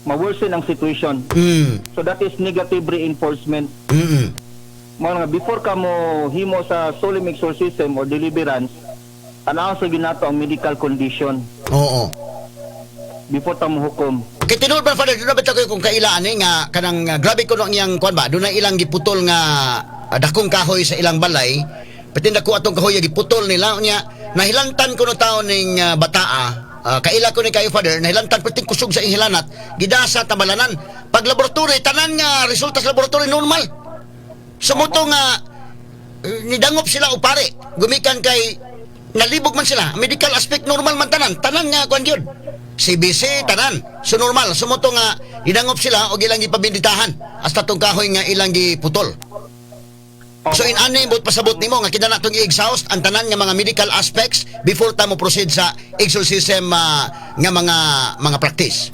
ma-worsen ang situation. So that is negative reinforcement. Mga before ka mo himo sa solemn exorcism or deliverance, tanaw sa ginato ang medical condition. Oo. Before ta mo hukom. Kay tinuod ba, Father, doon na ba tayo kung kailaan nga kanang grabe ko niyang kuan ba, doon na ilang giputol nga dakong kahoy sa ilang balay, pati na ko atong kahoy giputol nila niya, nahilantan ko no taon ning bataa, kaila ko ni kayo, Father, nahilantan pati kusog sa ihilanat, gidasa tabalanan, pag laboratory, tanan nga resulta sa laboratory normal. Sumuto nga, nidangop sila o pare, gumikan kay, nalibog man sila, medical aspect normal man tanan nga kuan yun. CBC tanan so normal sumuto nga idangop sila og ilang gipabinditahan hasta tong kahoy nga ilang giputol. So in ani bot pasabot nimo nga kinahanglan natong i-exhaust ang tanan nga mga medical aspects before ta mo proceed sa exorcism nga mga practice.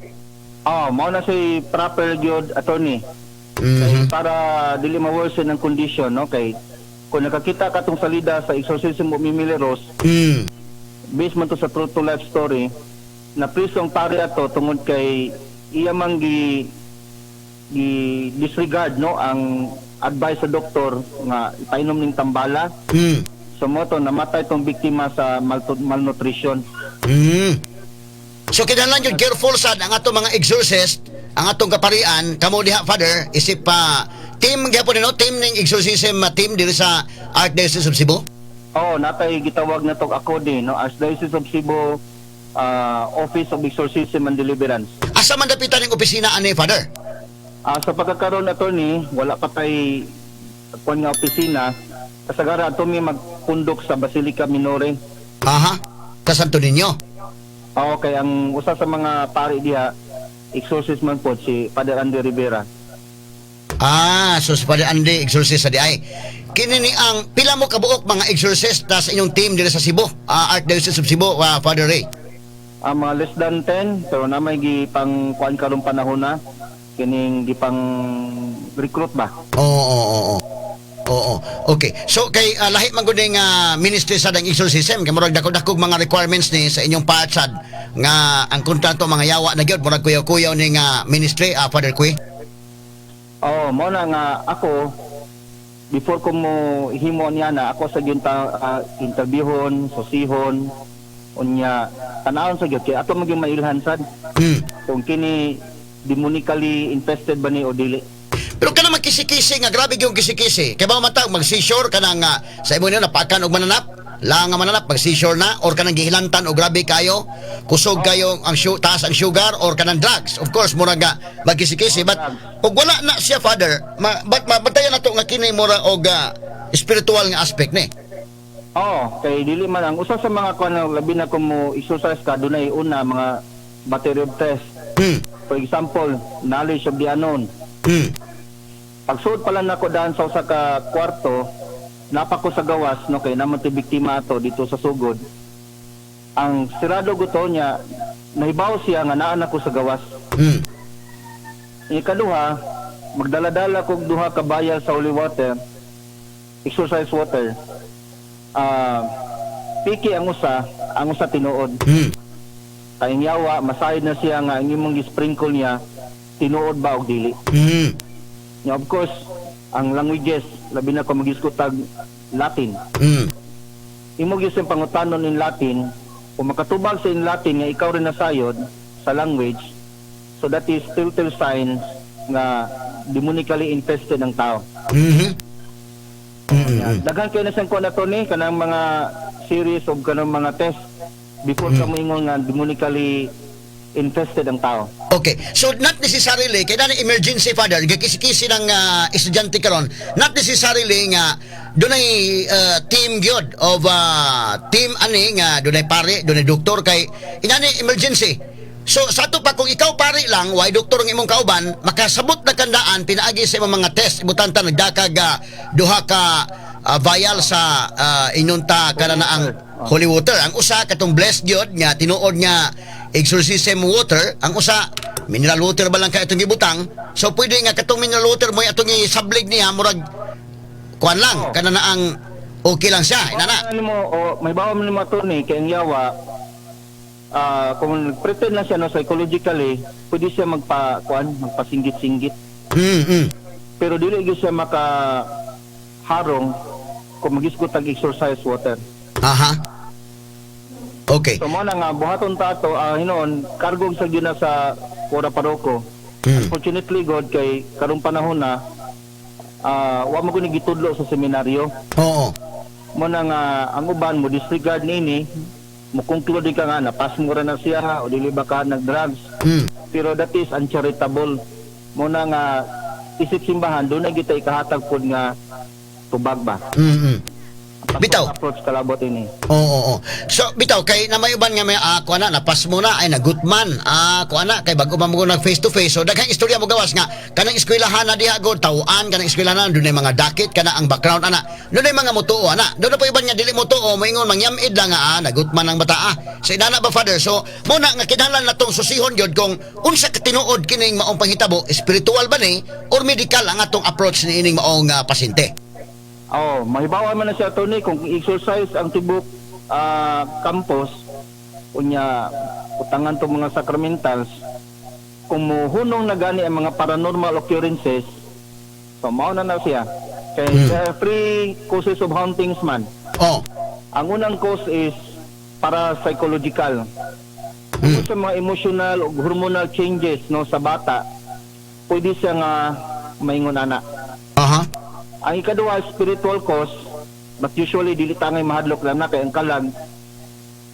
Mao na si proper gyud attorney. Kay para dili ma-worsen ang condition, no? Kay kung nakakita ka tong salida sa exorcism o Mimileros, based man to sa true to life story, na prisong pare ato tungod kay iya man gi disregard no ang advice sa doktor nga ipainom ning tambala. So mo to namatay tong biktima sa malnutrition. So kinahanglan yung careful sad ang ato mga exorcist, ang atong kaparian, kamo diha, Father, isip pa team gyapon no, team ning exorcism team diri sa Archdiocese of Cebu. Natay gitawag na tong ako din no, Archdiocese of Cebu Office of Exorcism and Deliverance. Asa man dapitan ning opisina ani, Father? Sa pagkakaroon attorney, wala pa tay kuan nga opisina. Kasagara ato mi magpundok sa Basilica Minore. Sa Santo Niño. Okay, ang usa sa mga pari diha exorcist man po si Father Andy Rivera. So si Father Andy exorcist sa diay. Kini ni ang pila mo kabuok mga exorcist sa inyong team diri sa Cebu, Archdiocese of Cebu, Father Ray? Mga less than 10, pero na may gipang kuan karong panahon na kining gipang recruit ba? Oo. Okay. So kay lahi man gud ning ministry sa dang exorcism, kay murag dako-dakog mga requirements ni sa inyong part sad nga ang kontrato mga yawa na gyud murag kuyaw-kuyaw ning ministry, Father Quy. Mo na nga ako before ko mo himo niya na ako sa gyud interviewon, susihon unya tanawon sa gyud kay ato maging mailhan sad kung kini demonically infested ba ni o dili. Pero kana magkisi-kisi nga grabe gyud kisi-kisi. Kay ba matag mag-seizure kana nga sa imo niyo napakan og mananap? La nga mananap mag-seizure na or kanang gihilantan o grabe kayo, kusog kayo ang taas ang sugar or kanang drugs. Of course mura nga magkisi-kisi but ug wala na siya father, batayan nato nga kini mura og spiritual nga aspect ni. Kay dili man ang usa sa mga kuan labi na ko mo exercise ka dunay una mga battery of test. For example, knowledge of the unknown. Pagsuod pala nako daan sa usa ka kwarto, napako sa gawas no kay naman ti biktima ato dito sa sugod. Ang sirado guto niya, nahibaw siya nga naa nako sa gawas. Ikaduha, magdala-dala kog duha ka bayal sa holy water, exercise water. Piki ang usa tinuod. Kayong yawa, masayad na siya nga ang imong sprinkle niya, tinuod ba o dili. Of course, ang languages, labi na ko mag-iskutag Latin. Imo gising pangutanon in Latin, kung makatubag sa in Latin nga ikaw rin nasayod sa language, so that is telltale signs nga demonically infested ang tao. Daghan kayo na siyang kuha na to ni, kanang mga series of kanang mga test before ka moingon nga demonically infested ang tao. Okay, so not necessarily kaya na emergency father gakisi-kisi ng estudyante karon, not necessarily nga dunay team gyud of team ani nga dunay pare, dunay doktor kay inani emergency. So sa ato pa kung ikaw pare lang way doktor ang imong kauban, makasabot na kandaan pinaagi sa imong mga test ibutanta nagdakag duha ka vial sa inunta kana na ang holy water. Ang usa katong blessed gyud nga tinuod nga exorcism water, ang usa mineral water ba lang ka itong gibutang. So pwede nga katong mineral water mo atong isablig niya murag kuan lang kana na ang okay lang siya inana. May bawa mo nimo to ni kay ang yawa kung pretend na siya no psychologically pwede siya magpasinggit-singgit. Pero dili gyud siya maka harong kung mag-isgot tag exercise water. Okay. So mo na nga buhaton ta ato hinon kargog sa gyud na sa Pura Paroko. Unfortunately God kay karong panahon na wa mo kunig gitudlo sa seminaryo. Oo. Mo na nga ang uban mo disregard nini, mo conclude ka nga na pass mo ra na siya o dili ba ka nag-drugs. Pero that is uncharitable. Mo na nga isip simbahan do na kita ikahatag pud nga tubag ba. Bitaw approach kalabot ini. Oo. So bitaw kay na may uban nga may kuan na napas mo na ay nagutman kuan na kay bago man mo nag face to face. So daghang istorya mo gawas nga kanang eskwelahan na diha god tawuan kanang eskwelahan dunay mga dakit kana ang background ana. Dunay mga mutuo ana. Doon na po iban nga dili mutuo moingon mangyamid lang nga nagutman ang bata Sa inana ba father? So mo na nga kinahanglan natong susihon gyud kung unsa ka tinuod kining maong panghitabo, spiritual ba ni or medical ang atong approach ni ining maong pasyente. Mahibawa man na siya Tony kung exercise ang tibok campus unya utangan to mga sacramentals kung muhunong na gani ang mga paranormal occurrences so mao na siya kay free causes of hauntings man. Ang unang cause is para psychological. Sa mga emotional o hormonal changes no sa bata pwede siya nga maingon ana. Ang ikaduha spiritual cause, but usually dili tangay mahadlok lang na kay ang kalag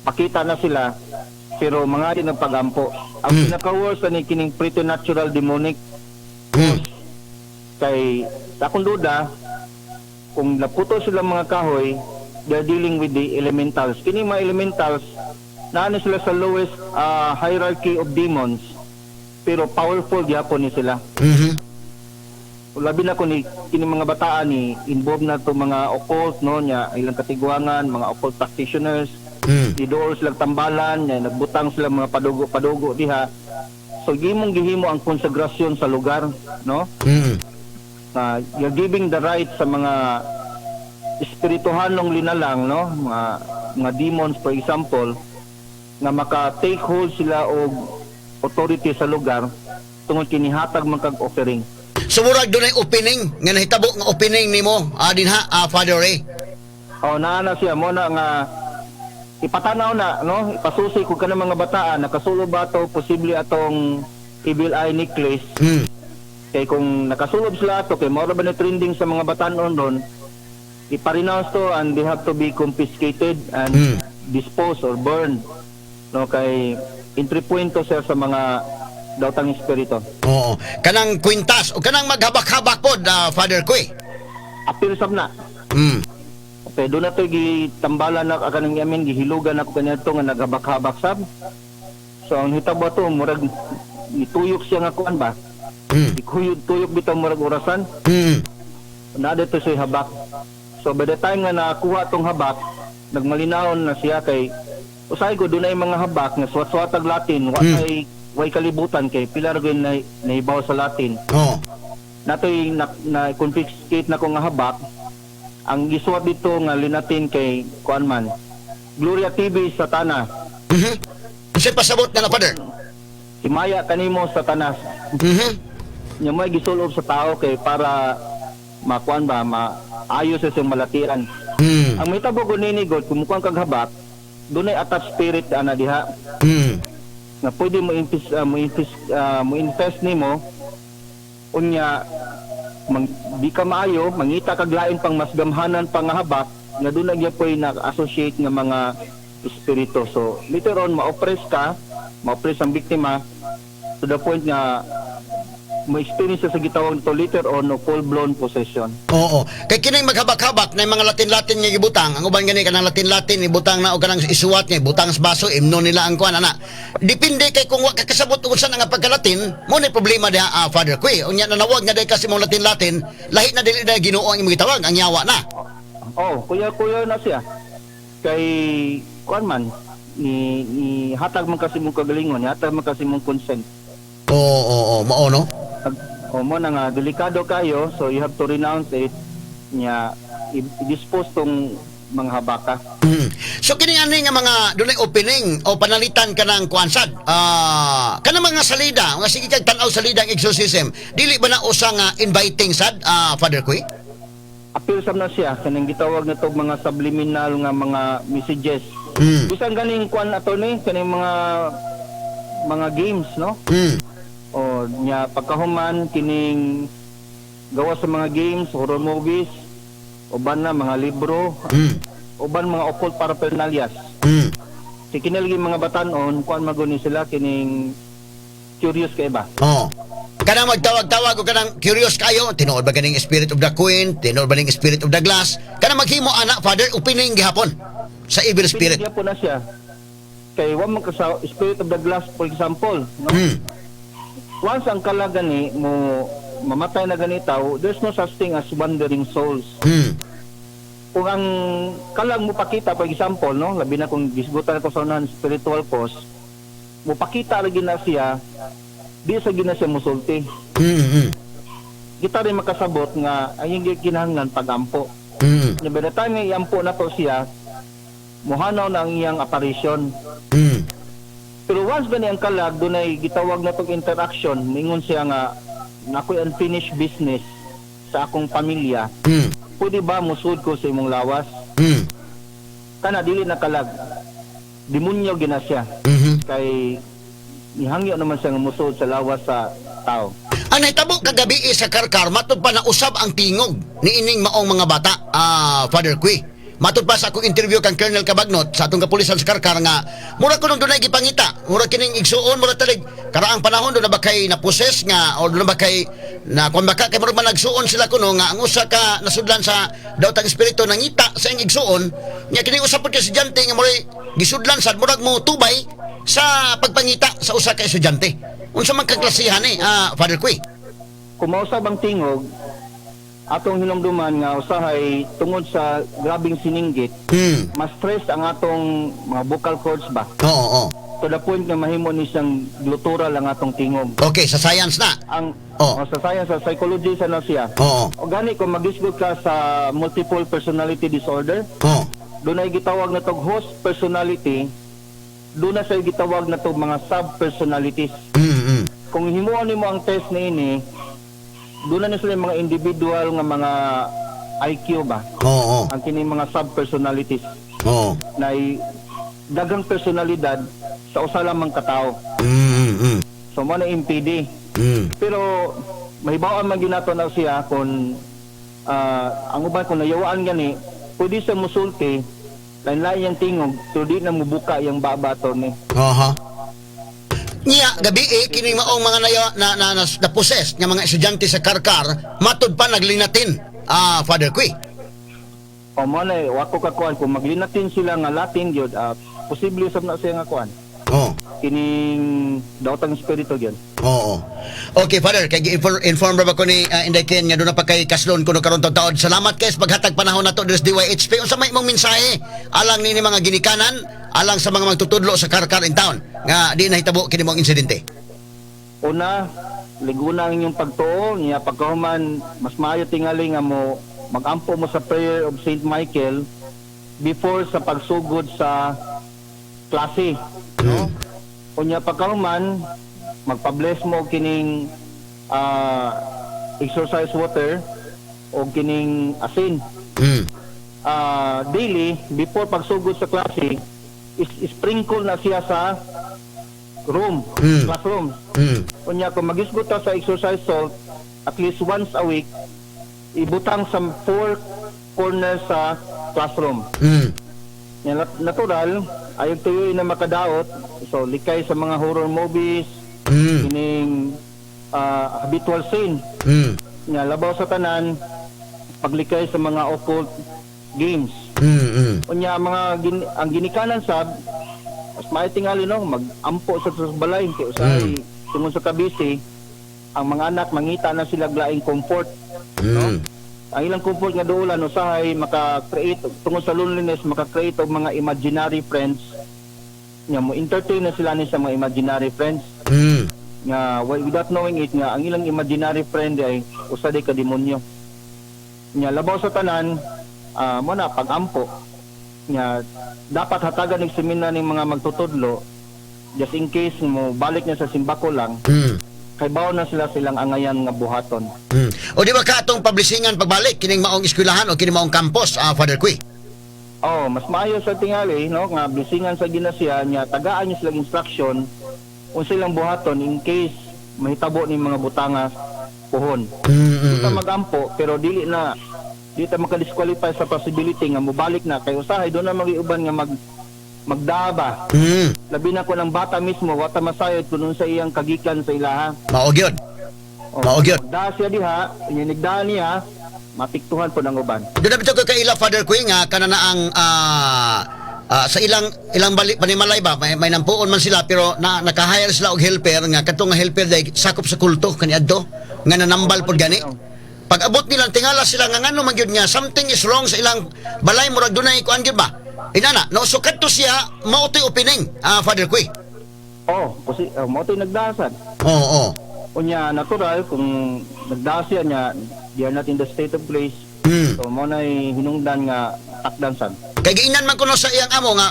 pakita na sila pero mga din ang pagampo. Ang pinaka-worst ani kining preternatural demonic kay akong duda kung naputo sila mga kahoy, they're dealing with the elementals. Kining mga elementals naano sila sa lowest hierarchy of demons pero powerful gyapon ni sila. Labi na ko ni kini mga bataan ni involved na to mga occult no nya ilang katigwangan mga occult practitioners idoor sila tambalan nya nagbutang sila mga padugo diha so gihimo ang konsagrasyon sa lugar no you're giving the right sa mga espirituhanong linalang no mga demons for example na maka-take hold sila og authority sa lugar tungod kini hatag man kag offering. Sumurag doon ay opening, nga nahitabo nga opening nimo, dinha, Father Ray. Naana siya mo na nga ipatanaw na, no? Ipasusi kung kanang mga bataan nakasulo ba to posible atong evil eye necklace. Kay kung nakasulob sila ato kay mao ra ba na trending sa mga batanon ron, iparenounce to and they have to be confiscated and disposed or burned. No, kay entry point to sir sa mga daotang espiritu. Oo. Kanang kwintas o kanang maghabak-habak pod, Father Kuy. Apil sab na. Okay, doon na to gitambalan na kanang yamin gihilugan ako kanadto nga naghabak-habak sab. So ang hitabo to murag ituyok siya nga kuan ba? Tuyok bitaw murag orasan. Na dito siya habak. So by the time nga nakuha tong habak, nagmalinaw na siya kay usay ko dunay mga habak nga suwat-suwatag Latin, way kalibutan kay pila ra gyud naibaw sa Latin. Natoy na confiscate na ko nga habak. Ang gisuwat dito nga linatin kay kuan man. Gloria TV Satana. Kasi pasabot na Father. Himaya kanimo Satanas. Nya may gisulob sa tao kay para makuan ba maayos sa siyang malatiran. Ang may tabo ko ninigod kumukuan kag habak, dunay attached spirit ana diha. Na pwede mo invest nimo unya di ka maayo mangita kag lain pang mas gamhanan pang habak nga dunay gyapon na-associate nga mga espiritu. So later on ma-oppress ang biktima to the point nga mo experience sa gitawag to later on no full-blown possession. Oo. Kay kinay maghabak-habak na mga Latin-Latin nga gibutang, ang uban gani kanang Latin-Latin ibutang na o kanang isuwat nga ibutang sa baso, imno nila ang kuan ana. Depende kay kung wa ka kasabot kung saan nga pagka-Latin, mo ni problema dia, Father Kuy. Unya nanawag nga day kasi mo Latin-Latin, lahi na dili na Ginoo ang imong gitawag, ang yawa na. Kuya na siya. Kay kuan man ni hatag man kasi mong kagalingon, hatag man kasi mong consent. Oo, mao no. Mo na nga delikado kayo, so you have to renounce it nya i-dispose tong mga habaka. So kini ani nga mga dunay opening o panalitan kanang kuansad. Kanang mga salida, nga sige kag tan-aw salida ang exorcism, dili ba na usa nga inviting sad, Father Kuy? Appeal sam na siya kanang gitawag na tog mga subliminal nga mga messages. Bisan ganing kuan ato ni kaning mga games, no? O nya pagkahuman kining gawa sa mga games, horror movies, uban na mga libro, uban mga occult paraphernalias. Kinilig mga batanon kuan maguni sila kining curious kay ba? Kanang magtawag-tawag o kanang curious kayo, tinuod ba ganing Spirit of the Queen, tinuod ba ning Spirit of the Glass, kanang maghimo ana Father opening gihapon sa evil spirit. Gihapon na siya. Kay wa man ka sa Spirit of the Glass for example, no? Once ang kala gani mo mamatay na ganitaw, there's no such thing as wandering souls. Kung ang kalang mo pakita, for example, no, labi na kung gisgutan ko sa unahan spiritual cause, mo pakita lagi na siya, di sa gina siya musulti. Kita rin makasabot nga ang yung kinahanglan pagampo. By the time nga iampo na to siya, muhanaw na ang iyang apparition. Pero once ba niyang kalag, doon ay gitawag na itong interaction, mingon siya nga, na ako'y unfinished business sa akong pamilya, pwede ba musud ko sa imong lawas? Kana, dili na kalag. Demonyo gina siya. Kay, ihangyo naman siya nga musud sa lawas sa tao. Ang nahitabo kagabi sa Karkar, matod pa na usab ang tingog ni ining maong mga bata, Father Kuy. Matod pa sa akong interview kang Colonel Cabagnot sa atong kapulisan sa Karkar nga mura ko nung dunay gipangita, mura kining igsuon, mura talig karaang panahon doon na ba kay naposes nga o doon na ba kay na kung baka kay mura man nagsuon sila kuno nga ang usa ka nasudlan sa daw tang espiritu nangita sa ing igsuon nya kining usap pod ka estudyante nga mura gisudlan sad murag mo tubay sa pagpangita sa usa ka estudyante. Unsa man kang klasihan Father Kuy? Kung mausab ang tingog, atong hinumduman nga usahay tungod sa grabing sininggit, mas stress ang atong mga vocal cords ba? Oo. To the point nga mahimo ni siyang glutural ang atong tingog. Okay, sa science na. Sa science, sa psychology sa na siya. O gani kung magisgot ka sa multiple personality disorder, doon ay gitawag na tog host personality, doon na sa gitawag na tog mga sub-personalities. Kung himuon nimo ang test niini, doon na sila yung mga individual nga mga IQ ba? Oo. Ang kining mga sub-personalities Oo. na dagang personalidad sa usa lamang katao. So mo na impede. Pero mahibawaan man ginato na siya kung ang uban kung nayawaan gani, pwede sa musulti lain-lain yung tingog so di na mubuka yung babato ni. Aha. Niya gabi kini maong mga na possess nga mga estudyante sa Karkar matud pa naglinatin. Father Kui. O mo na wako ka kuan kung maglinatin sila nga Latin gyud, posible sab na siya nga kuan. Oh. Kining daotang espiritu gyud. Oo. Okay, Father, kay inform ba ko ni Inday Ken nga doon na pa kay kaslon kuno karon taon. Salamat kay sa paghatag panahon nato diri sa DYHP. Unsa may imong mensahe alang nini mga ginikanan, alang sa mga magtutudlo sa Karkar in town nga di nahitabo kini mong insidente. Una, liguna ang inyong pagtuo niya pagkahuman mas maayo tingali nga mo magampo mo sa prayer of Saint Michael before sa pagsugod sa klase. No? Unya pagkahuman magpa-bless mo kining exercise water o kining asin. Daily before pagsugod sa klase sprinkle na siya sa classroom. Unya kung magisgot ta sa exercise salt at least once a week ibutang sa 4 corners sa classroom. Natural ayog tuyo na makadaot, so likay sa mga horror movies, kining habitual scene. Nya labaw sa tanan paglikay sa mga occult games. Unya ang ginikanan sab mas maitingali no magampo sa balay kay usay tungod sa kabisi ang mga anak mangita na sila glaing comfort, no? Ang ilang comfort nga duulan usahay maka-create tungod sa loneliness, maka-create og mga imaginary friends. Nya mo entertain na sila ni sa mga imaginary friends. Nga without knowing it nga ang ilang imaginary friend ay usa di ka demonyo. Nya labaw sa tanan mo na pag-ampo nya dapat hatagan ng semina ng mga magtutudlo just in case mo balik na sa simbako lang. Kay bawo na silang angayan nga buhaton. O di ba ka atong publishingan pagbalik kining maong eskwelahan o kining maong campus, Father Kui? Oh, mas maayo sa tingali no nga blisingan sa ginasya nya tagaan niyo silang instruction kung silang buhaton in case mahitabo ni mga butanga puhon. Kita magampo pero dili ta maka-disqualify sa possibility nga mobalik na kay usahay do na magiuban nga magdaba. Labi na ko ng bata mismo wata masayod kuno sa iyang kagikan sa ilaha. Mao gyud. Mao gyud. Da siya diha, inigdaan niya mapiktuhan po ng uban. Doon na bitaw ko kay ila Father Kui nga kanana ang sa ilang balik panimalay ba may nampuon man sila pero naka-hire sila og helper nga kadtong nga helper day sakop sa kulto kaniadto nga nanambal pod gani. Pag abot nila tingala sila nga ngano man gyud nga something is wrong sa ilang balay murag dunay kuan gyud ba? Inana, no so kadto siya mao toy opening, Father Kui. Kasi mao toy nagdasan. Oo. Unya natural kung nagdasya niya they are not in the state of grace. So mo na hinungdan nga takdan sad. Kay giinan man kuno sa iyang amo nga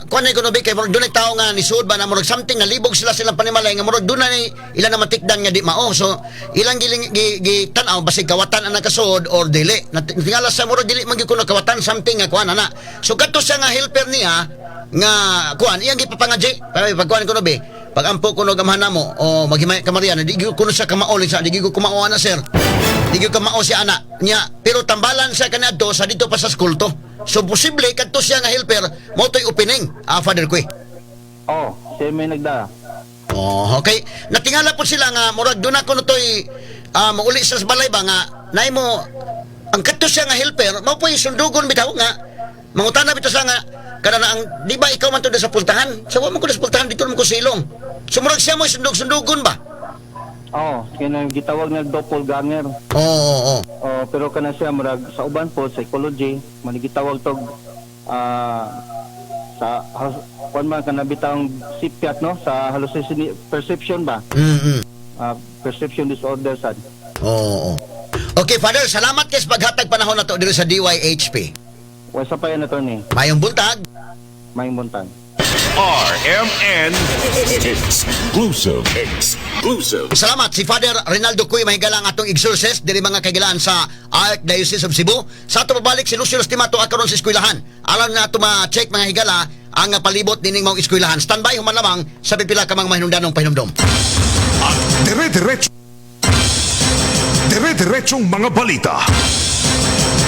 kuan ay kuno bi kay murag dunay tawo nga nisud ba na murag something nalibog sila silang panimalay nga murag dunay ila na matikdan nga di mao. So ilang tan-aw basig kawatan ang nakasuod or dili. Tingala sa murag dili man gyud kuno kawatan something nga kuan ana. So kadto siya nga helper niya nga kuan iyang gipapangadji pag kuan kuno bi pag ampo kuno gamhan mo o maghimay ka Maria di gyud kuno siya kamaol sa di gyud kumao ana sir. Di gyud kamao si ana nya pero tambalan siya kaniadto sa dito pa sa school to. So posible kadto siya nga helper mo toy opening, Father Kui. Siya may nagda. Okay. Natingala po sila nga murag doon ako toy mauli sa balay ba nga nay mo ang kadto siya nga helper mao po'y sundugon bitaw nga mangutana bitaw sa nga kanana ang di ba ikaw man to sa pultahan sa wa man ko sa pultahan dito man ko silong. So murag siya mo sundugon ba? Kaya gitawag nga doppelganger. Pero kana siya murag sa uban po psychology manigitawag tog sa kuan man kana bitang sipiat no sa hallucination perception ba? Perception disorder sad. Okay, Father, salamat kay sa paghatag panahon nato diri sa DYHP. Wa sa pa yan attorney. Mayong buntag. Mayong buntag. RMN Exclusive. Salamat si Father Rinaldo Cuy mahigalang atong exorcist diri mga kagilaan sa Archdiocese of Cebu. Sa ato pabalik si Lucio Estimato akaron sa eskwelahan. Alam na ato ma-check mga higala ang palibot nining mga eskwelahan. Standby human lamang sa pipila ka mga mahinungdanong pahinumdom. At dire-diretsong mga balita.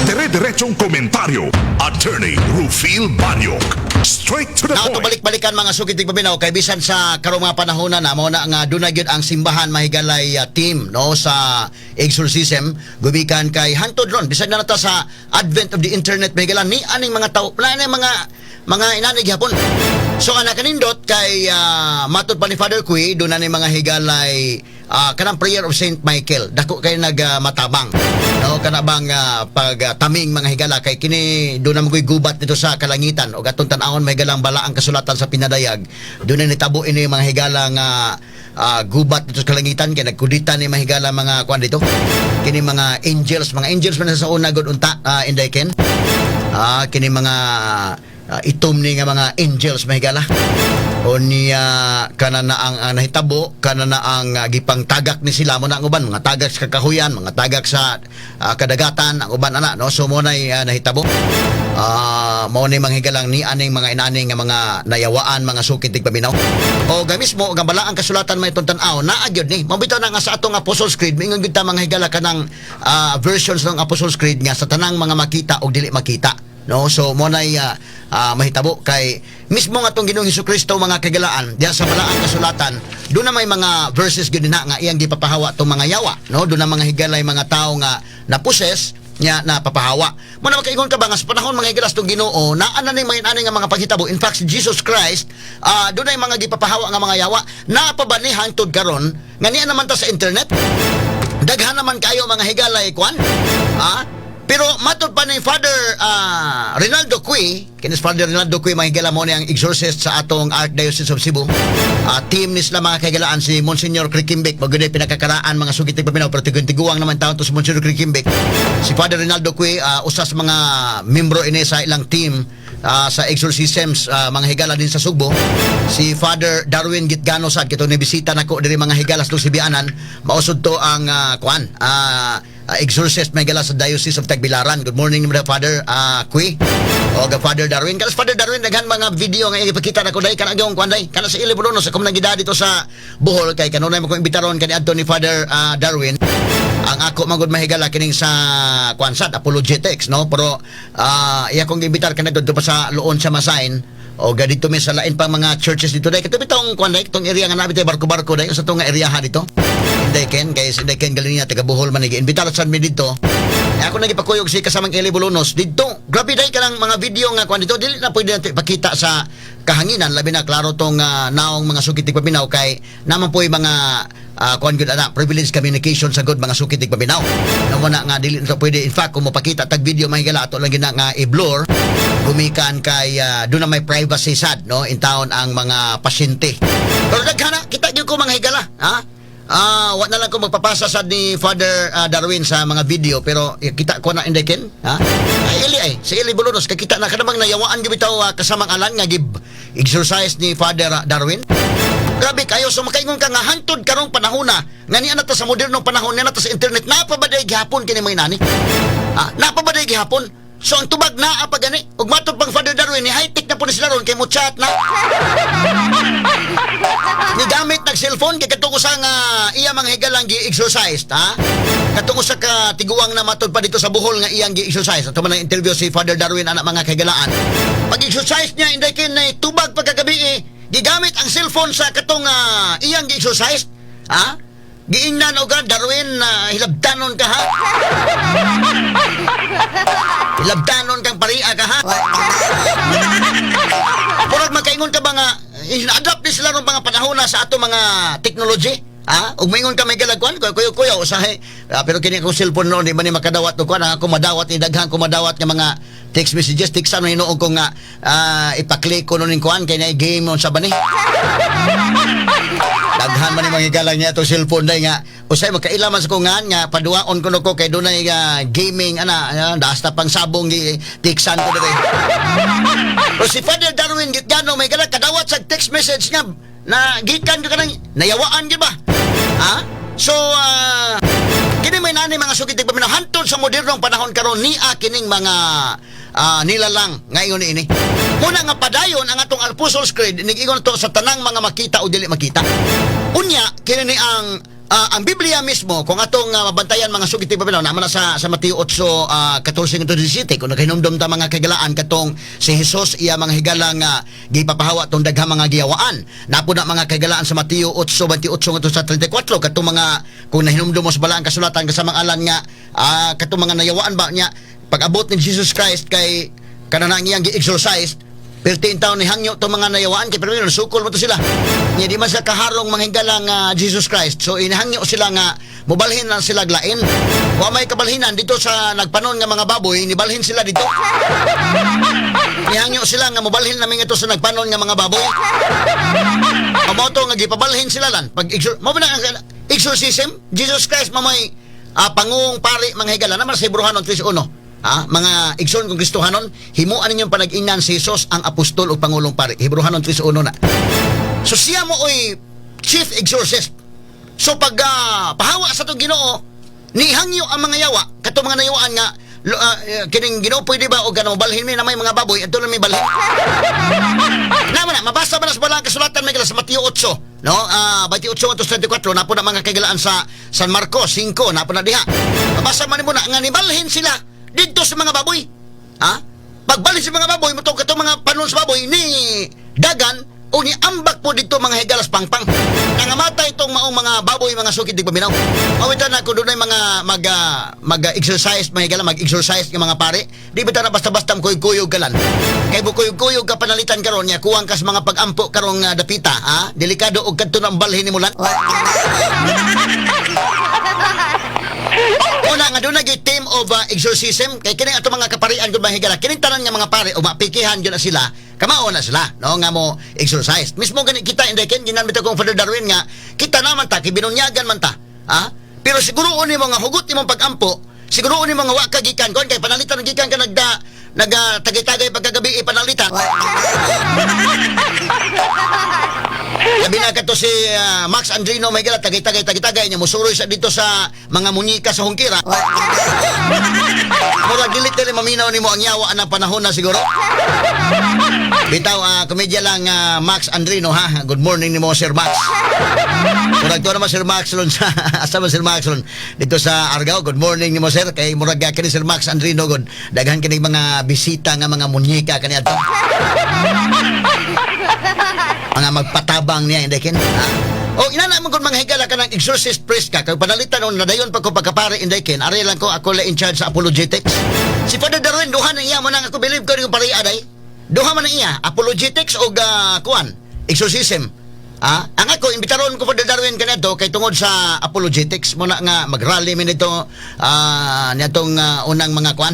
Dire-diretsong komentaryo. Attorney Rufil Banyok. Straight to the Na ito point. balik-balikan mga sukitig paminaw kay bisan sa karong mga panahon na mo na nga dunay gyud ang simbahan mahigalay team no sa exorcism gumikan kay hantod ron bisan na nata sa advent of the internet mahigalan ni aning mga tao na mga inanig hapon. So ana kanindot kay matud pa ni Father Cuy do na ni mga higalay kanang prayer of Saint Michael dako kay nagmatabang no kana bang pagtaming mga higala kay kini do na magoy gubat dito sa kalangitan o atong tan-awon may galang bala ang kasulatan sa pinadayag do na nitabo ini mga higala nga gubat dito sa kalangitan kay nagkuditan ni mga higala mga kuan dito kini mga angels man sa una gud unta inday ken kini mga itom ni nga mga angels mahigala o niya kana na ang nahitabo kana na ang gipang tagak ni sila mo na ang uban mga tagak sa kakahuyan mga tagak sa kadagatan ang uban ana no so mo nay nahitabo mao ni manghigalang ni aning mga inaning nga mga nayawaan mga sukitig paminaw o gamis mo gambala ang kasulatan may tan-aw naa gyud ni mabitaw na nga sa atong Apostles' Creed mingon gyud ta mga higala kanang versions ng Apostles' Creed nga sa tanang mga makita o dili makita no so mo nay mahitabo kay mismo nga tong Ginoong Hesukristo mga kagalaan diya sa balaang kasulatan do na may mga verses gyud na nga iyang gipapahawa tong mga yawa no do na mga higalay mga tao nga naposes nya napapahawa mo na makaingon ka ba nga sa panahon mga higalas tong Ginoo naa na ni mayin-ani nga mga paghitabo in fact si Jesus Christ do na mga gipapahawa nga mga yawa napaba ni hangtod karon nga niya naman ta sa internet daghan naman kayo mga higalay kwan pero matod pa ni Father Rinaldo Cuy, kinis Father Rinaldo Cuy mahigala mo ang exorcist sa atong Archdiocese of Cebu. Team ni sila mga kagalaan si Monsignor Criquimbek, magud pinakakaraan mga sugitig paminaw pero tiguang naman taon to si Monsignor Criquimbek. Si Father Rinaldo Cuy usas mga membro ini sa ilang team sa exorcisms mga higala din sa Sugbo. Si Father Darwin Gitgano sad kito ni bisita nako diri mga higalas do Sibianan. Mausod to ang exorcist may gala sa Diocese of Tagbilaran. Good morning Father Cuy o Father Darwin. Kalas Father Darwin daghan mga video nga ipakita nako dai kana gyung kwan dai kana sa Ilibulono sa komunidad dito sa Bohol kay kanunay mo ko imbitaron kani adto ni Father Darwin. Ang ako magud mahigala kining sa kwansat apologetics no pero iya kong imbitar kana dito pa sa Luon sa Masain o gadito mi sa lain pang mga churches dito dai kito bitong kwan dai itong area nga nabi tay barko-barko dai sa tong nga area dito Inday Ken kay Inday Ken galing niya taga Bohol man gi-imbitar sa mi dito ako nagipakuyog si kasamang Ilibulonos dito grabe dai kanang mga video nga kwan dito dili na pwede natin ipakita sa kahanginan labi na klaro tong naong mga sukitig paminaw kay naman po yung mga kuan gud ana privilege communication sa good mga sukitig paminaw namo na nga dili na pwede in fact kung mapakita tag video mahigala ato lang gina nga i-blur gumikan kay do na may privacy sad no in town ang mga pasyente pero daghana kita gyud ko mga higala wa na lang ko magpapasa sad ni Father Darwin sa mga video pero kita ko na indeken si Eli Bulunos kay kita na kanamang nayawaan gyud bitaw kasamang alan nga gib exercise ni Father Darwin. Grabe kayo so makaingon ka nga hangtod karong panahon na nga niya nata sa modernong panahon niya nata sa internet napabaday gihapon kini mga inani napabaday gihapon so ang tubag na apagani ug matod pang Father Darwin ni high tech na po ni sila ron kay mo chat na ni gamit nag cellphone kay katungo sa nga iya mga higalang gi-exercise katungo sa katiguang na matod pa dito sa Bohol nga iyang gi-exercise ato man ang interview si Father Darwin anak mga kahigalaan pag-exercise niya inday kin na tubag pagkagabi gigamit ang cellphone sa katong iyang gi-exercise giingnan og Darwin hilabdanon ka ha hilabdanon kang paria ka ha purag makaingon ka ba nga ina-adapt ni sila ng mga panahon na sa ato mga technology ug maingon ka may galagkuan kuya usahay pero kini akong cellphone no di man ni makadawat og kuan ako madawat ni daghang ko madawat nga mga text messages textan no hinuon ko nga ipaklik ko no ning kuan kay na game on sa bani Daghan man ni mga higala niya to cellphone day nga. Usay magkailaman sa kungan nga paduwaon ko nako kay dunay gaming dasta pang sabong gi tiksan ko diri. O si Father Darwin Gitgano may kana kadawat sa text message nga na gikan ka kanang nayawaan gyud ba? Ha? So kini may nani mga sugid pagpaminaw hantod sa modernong panahon karon niya kining mga nilalang ngayon ini. Muna nga padayon ang atong Apostles' Creed inigingon to sa tanang mga makita o dili makita. Unya kini ang Biblia mismo kung atong mabantayan mga sugid pagpaminaw naman na sa Mateo 8:14-17 kung nakahinumdum ta mga kagalaan katong si Jesus iya mga higalang gipapahawa tong daghang mga giyawaan. Napo na mga kagalaan sa Mateo 8:28-34 katong mga kung nahinumdum mo sa balaang kasulatan kasamang alan nga katong mga nayawaan ba niya pag-abot ni Jesus Christ kay kanang iyang gi-exorcise 13 taon ni hangyo to mga nayawaan kay pero sukol mo to sila. Nya di man sa kaharong mga hinggalang Jesus Christ. So inahangyo sila nga mobalhin na sila glain. Wa may kabalhinan dito sa nagpanon nga mga baboy, nibalhin sila dito. Nihangyo sila nga mobalhin namin ito sa nagpanon nga mga baboy. Amoto nga gipabalhin sila lan. Pag mo ba na exorcism, Jesus Christ mamay pangung pari mga higala naman sa Hebrehanon 3:1. Mga igsoon kong Kristohanon, himuan ninyong panag-ingnan si Jesus ang apostol o pangulong pari. Hebrehanon 3:1 na. So siya mo oy chief exorcist. So pag pahawa sa itong Ginoo, nihangyo ang mga yawa, kato mga nayawaan nga, kining Ginoo pwede ba o gano'n, balhin mi na may mga baboy, ito na may balhin. Naman na, mabasa ba na sa balang kasulatan may sa Mateo 8, no? 28:34, napo na mga kagalaan sa San Marcos 5, napo na diha. Mabasa man mo na, nga nibalhin sila, dito sa mga baboy. Pagbalik sa mga baboy, matong katong mga panon sa baboy, ni dagan, o ni ambak po dito mga higalas pangpang. Nangamatay itong maong mga baboy, mga sukid, di paminaw. Mawitan na kung doon ay mga mag-exercise, mga higala, mag-exercise ng mga pare, di ba na basta-basta kuyog-kuyog ka lang. Kaya kuyog-kuyog ka panalitan karon niya, kuwang kas mga pag-ampo karong dapita, delikado o kadto ng balhin ni mulan. Una nga doon nag-team of exorcism kay kining ato mga kaparian gud mahigala kining tanan nga mga pare o mapikihan gyud na sila kamao na sila no nga mo exorcise mismo gani kita indeken ginamit akong Father Darwin nga kita naman ta kibinunyagan man ta pero siguro ni mga hugot imong pag-ampo siguro ni mga wa kagikan kon kay panalitan gikan ka tagay-tagay pagkagabi panalitan. Labi na kato si Max Andrino may gala tagay-tagay niya musuroy sa dito sa mga munyika sa Hungkira. Murag dilit dili maminaw nimo ang yawa ng panahon na siguro. Bitaw komedya lang Max Andrino ha. Good morning nimo Sir Max. Murag to naman Sir Max lon sa asama Sir Max lon dito sa Argao. Good morning nimo Sir kay murag kini Sir Max Andrino gud daghan kini mga bisita nga mga munyika kani adto. Mga magpatabang niya indekin. O inana man kun mga higala ka ng exorcist priest ka kay panalitan on nadayon pa ko pagkapare indekin ari lang ko ako la in charge sa apologetics. Si Father Darwin duha na iya mo nang ako believe ko ning pare aday. Duha man na iya apologetics o kuan exorcism. Ang ako imbitaron ko Father Darwin kanadto kay tungod sa apologetics mo na nga magrally min dito nitong unang mga kuan.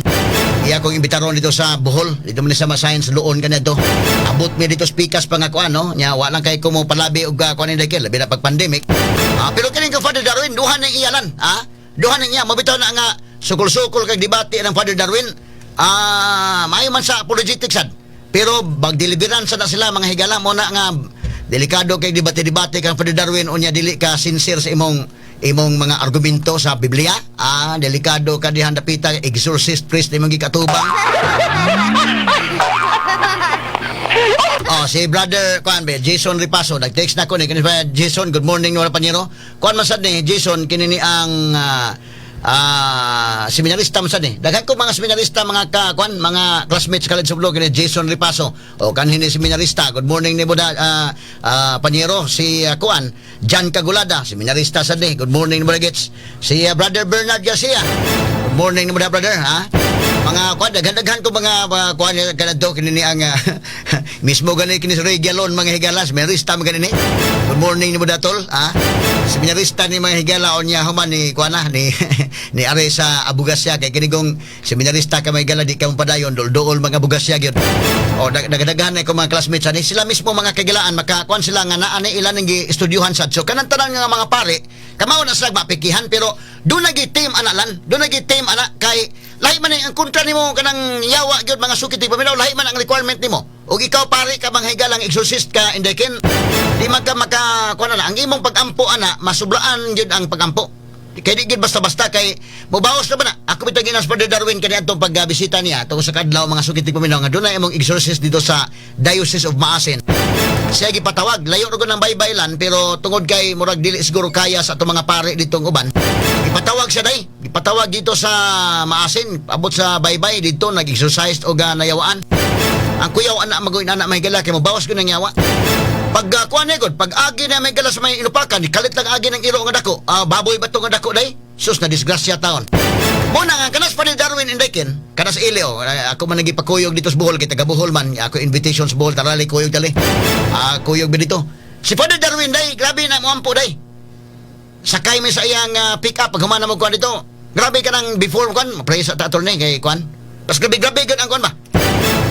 Iya kong imbitaron dito sa Bohol, dito man sa Science Luon kanadto. Abot mi dito speakers pa nga kuan no, nya wa lang kay ko mo palabi og kuan ni labi na pag pandemic. Pero kining ka Father Darwin duha na iyalan, duha na iya mabitaw na nga sukol-sukol kag debate ng Father Darwin. Maayo man sa apologetics sad. Pero bagdeliveran sa na sila mga higala mo na nga delikado kay debate-debate kang Father Darwin unya dili ka sincere sa imong mga argumento sa Biblia. Delikado ka dihan dapita exorcist priest imong gikatubang. Si brother kuan be Jason Ripaso nag-text na ko ni kini Jason, good morning wala panyero. Kuan man sad ni Jason kini ni ang seminarista man sad ni. Daghan ko mga seminarista mga kuan mga classmates college of law kini Jason Ripaso. O kanhin ni seminarista. Good morning ni boda panyero si kuan Jan Kagulada, seminarista sad ni. Good morning ni boda gets. Si brother Bernard Garcia. Good morning ni boda brother mga kuan daghan ko mga kuan kanadto kini ni ang mismo gani kini sa Regalon mga higalas seminarista man gani ni. Good morning ni boda tol seminarista ni mga higala o niya human ni kuana ni ni are sa abugasya kay kinigong seminarista ka may higala di ka padayon dol-dol mga abugasya gyud. O dagadaghan ko mga classmates ani sila mismo mga kagilaan makakuan sila nga naa ni ilan nga estudyuhan sad. So kanang tanan nga mga pare kamao na sila mapikihan pero do nagi team ana lan, do nagi team ana kay lahi man ang kontra nimo kanang yawa gyud mga sukit paminaw lahi man ang requirement nimo. Og ikaw pare ka mga higalang exorcist ka indekin di maka kuan na ang imong pagampo ana masublaan gyud ang pagampo. Kay di gyud basta-basta kay mobawas na ba na ako bitag ginas Father Darwin kani adtong pagbisita niya tungod sa kadlaw mga sukit paminaw nga dunay imong exorcist dito sa Diocese of Maasin. Siya gipatawag layo ra ng baybaylan pero tungod kay murag dili siguro kaya sa atong mga pare ditong uban. Gipatawag siya day, gipatawag dito sa Maasin abot sa baybay dito nag-exercise og nayawaan. Ang kuyaw anak magoy anak may gala kay mobawas ko ng yawa. Pag kuan gud, pag agi na may gala sa may inupakan, kalit lang agi ng iro nga dako. Baboy ba to nga dako day? Sus na disgrasya taon. Muna nga kanas pa ni Darwin Indekin, kanas Ileo, ako man nagipakuyog dito sa Bohol kay taga Bohol man, ako invitation sa Bohol tarali kuyog dali. Kuyog ba dito? Si Father Darwin day, grabe na mo ampo day. Sakay mi sa iyang pick up pag humana mo kuan dito. Grabe ka nang before kuan, pray sa attorney kay kuan. Pas grabe gud ang kuan ba?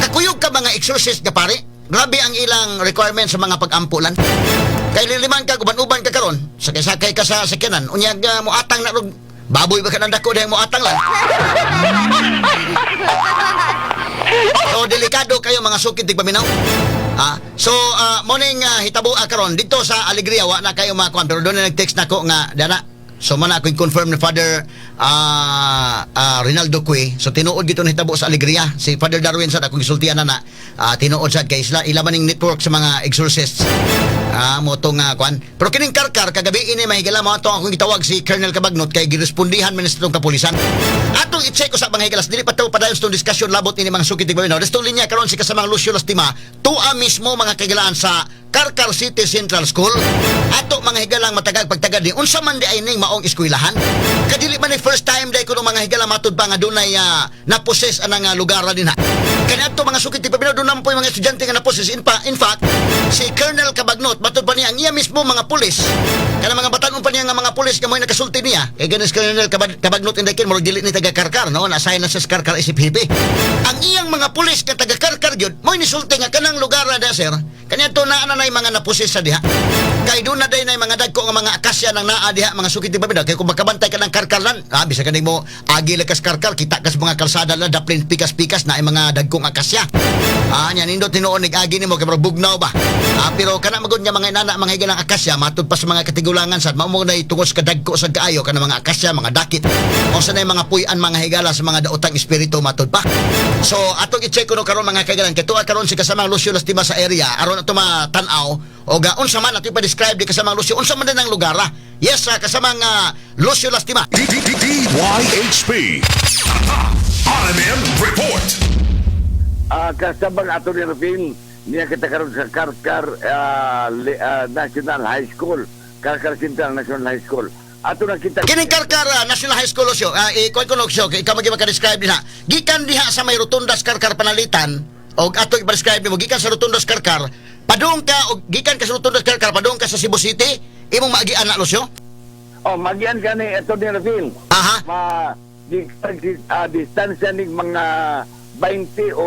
Kakuyog ka mga exorcist ka pare. Grabe ang ilang requirement sa mga pag-ampulan. Kay liliman ka, uban-uban ka karon, sakay-sakay ka sa sakyanan, unyag mo atang na rog, baboy ba ka nang dako dahil mo atang lang. So, delikado kayo mga sukit tigpaminaw. So, morning hitabo karon dito sa Alegria, wa na kayo mga kuan, pero doon na nag-text na ko nga, dana, so man ako confirm ni Father Rinaldo Cue. So tinuod gito ni hitabo sa Alegria. Si Father Darwin sad akong gisultian na tinuod sad kay ila maning network sa mga exorcists. Mo tong kwan. Pero kining karkar kagabi ini mahigala mo atong akong gitawag si Colonel Cabagnot kay girespondihan man sa kapulisan. Atong i-check ko sa mga higalas dili pa taw padayon sa diskusyon labot ini mga sukit tigbaw. Resto linya karon si kasamang Lucio Lastima tuwa mismo mga kagilaan sa Karkar City Central School. Ato mga higalang matagag pagtagad ni unsa man di ay ning maong eskwelahan. Kadili man ni first time day kuno mga higala matud pa nga dunay naposes anang lugar din ha. Kani ato mga sukit tigbaw doon naman po yung mga estudyante nga naposes. In fact, si Colonel Cabagnot matud pa niya ang iya mismo mga pulis. Kana mga batan-on pa niya nga mga pulis nga mo'y nakasulti niya. Kay ganis Colonel Cabagnot indekin mo dili ni taga Karkar no, na-assign na sa Karkar isip-hipi. Ang iyang mga pulis nga taga Karkar gyud mo'y nisulti nga kanang lugar na sir. Kanya to na nay mga napusis sa diha. Kay doon na day nay mga dagko nga mga akasya nang naa diha mga sukit tigbaw. Kay kung makabantay ka ng Karkarlan, bisa ka mo agi lakas Karkar kita kas mga kalsada la daplin pikas-pikas na ay mga dagkong akasya. Nya nindot tinuon ag-agi nimo kay bugnaw ba. Pero kana magud nga mga inana mga higalang akasya matud pa sa mga katigulangan sad mao mo nay tungod sa dagko sa kaayo kana mga akasya mga dakit. O sa nay mga puy-an mga higala sa mga daotang espiritu matud pa. So atong i-check kuno karon mga kaigalan kay tuwa karon si kasamang Lucio Lastima sa area aron ato matanaw o unsa man ato pa-describe di kasamang Lucio unsa man din ang lugar yes kasamang Lucio Lastima DYHP RMM Report. Kasabang ato ni Rufin niya kita karon sa Karkar National High School, Karkar Central National High School. Ato na kita kining Karkar National High School Lucio ikuan ko Lucio kay ikaw maka-describe diha gikan diha sa may rotundas Karkar Panalitan og ato i-describe nimo gikan sa rotundas Karkar padung ka og gikan ka sa rotundas Karkar padung ka sa Cebu City imong maagian na Lucio. Magian ka ni ato ni Rufin. Di distansya ning mga 20 o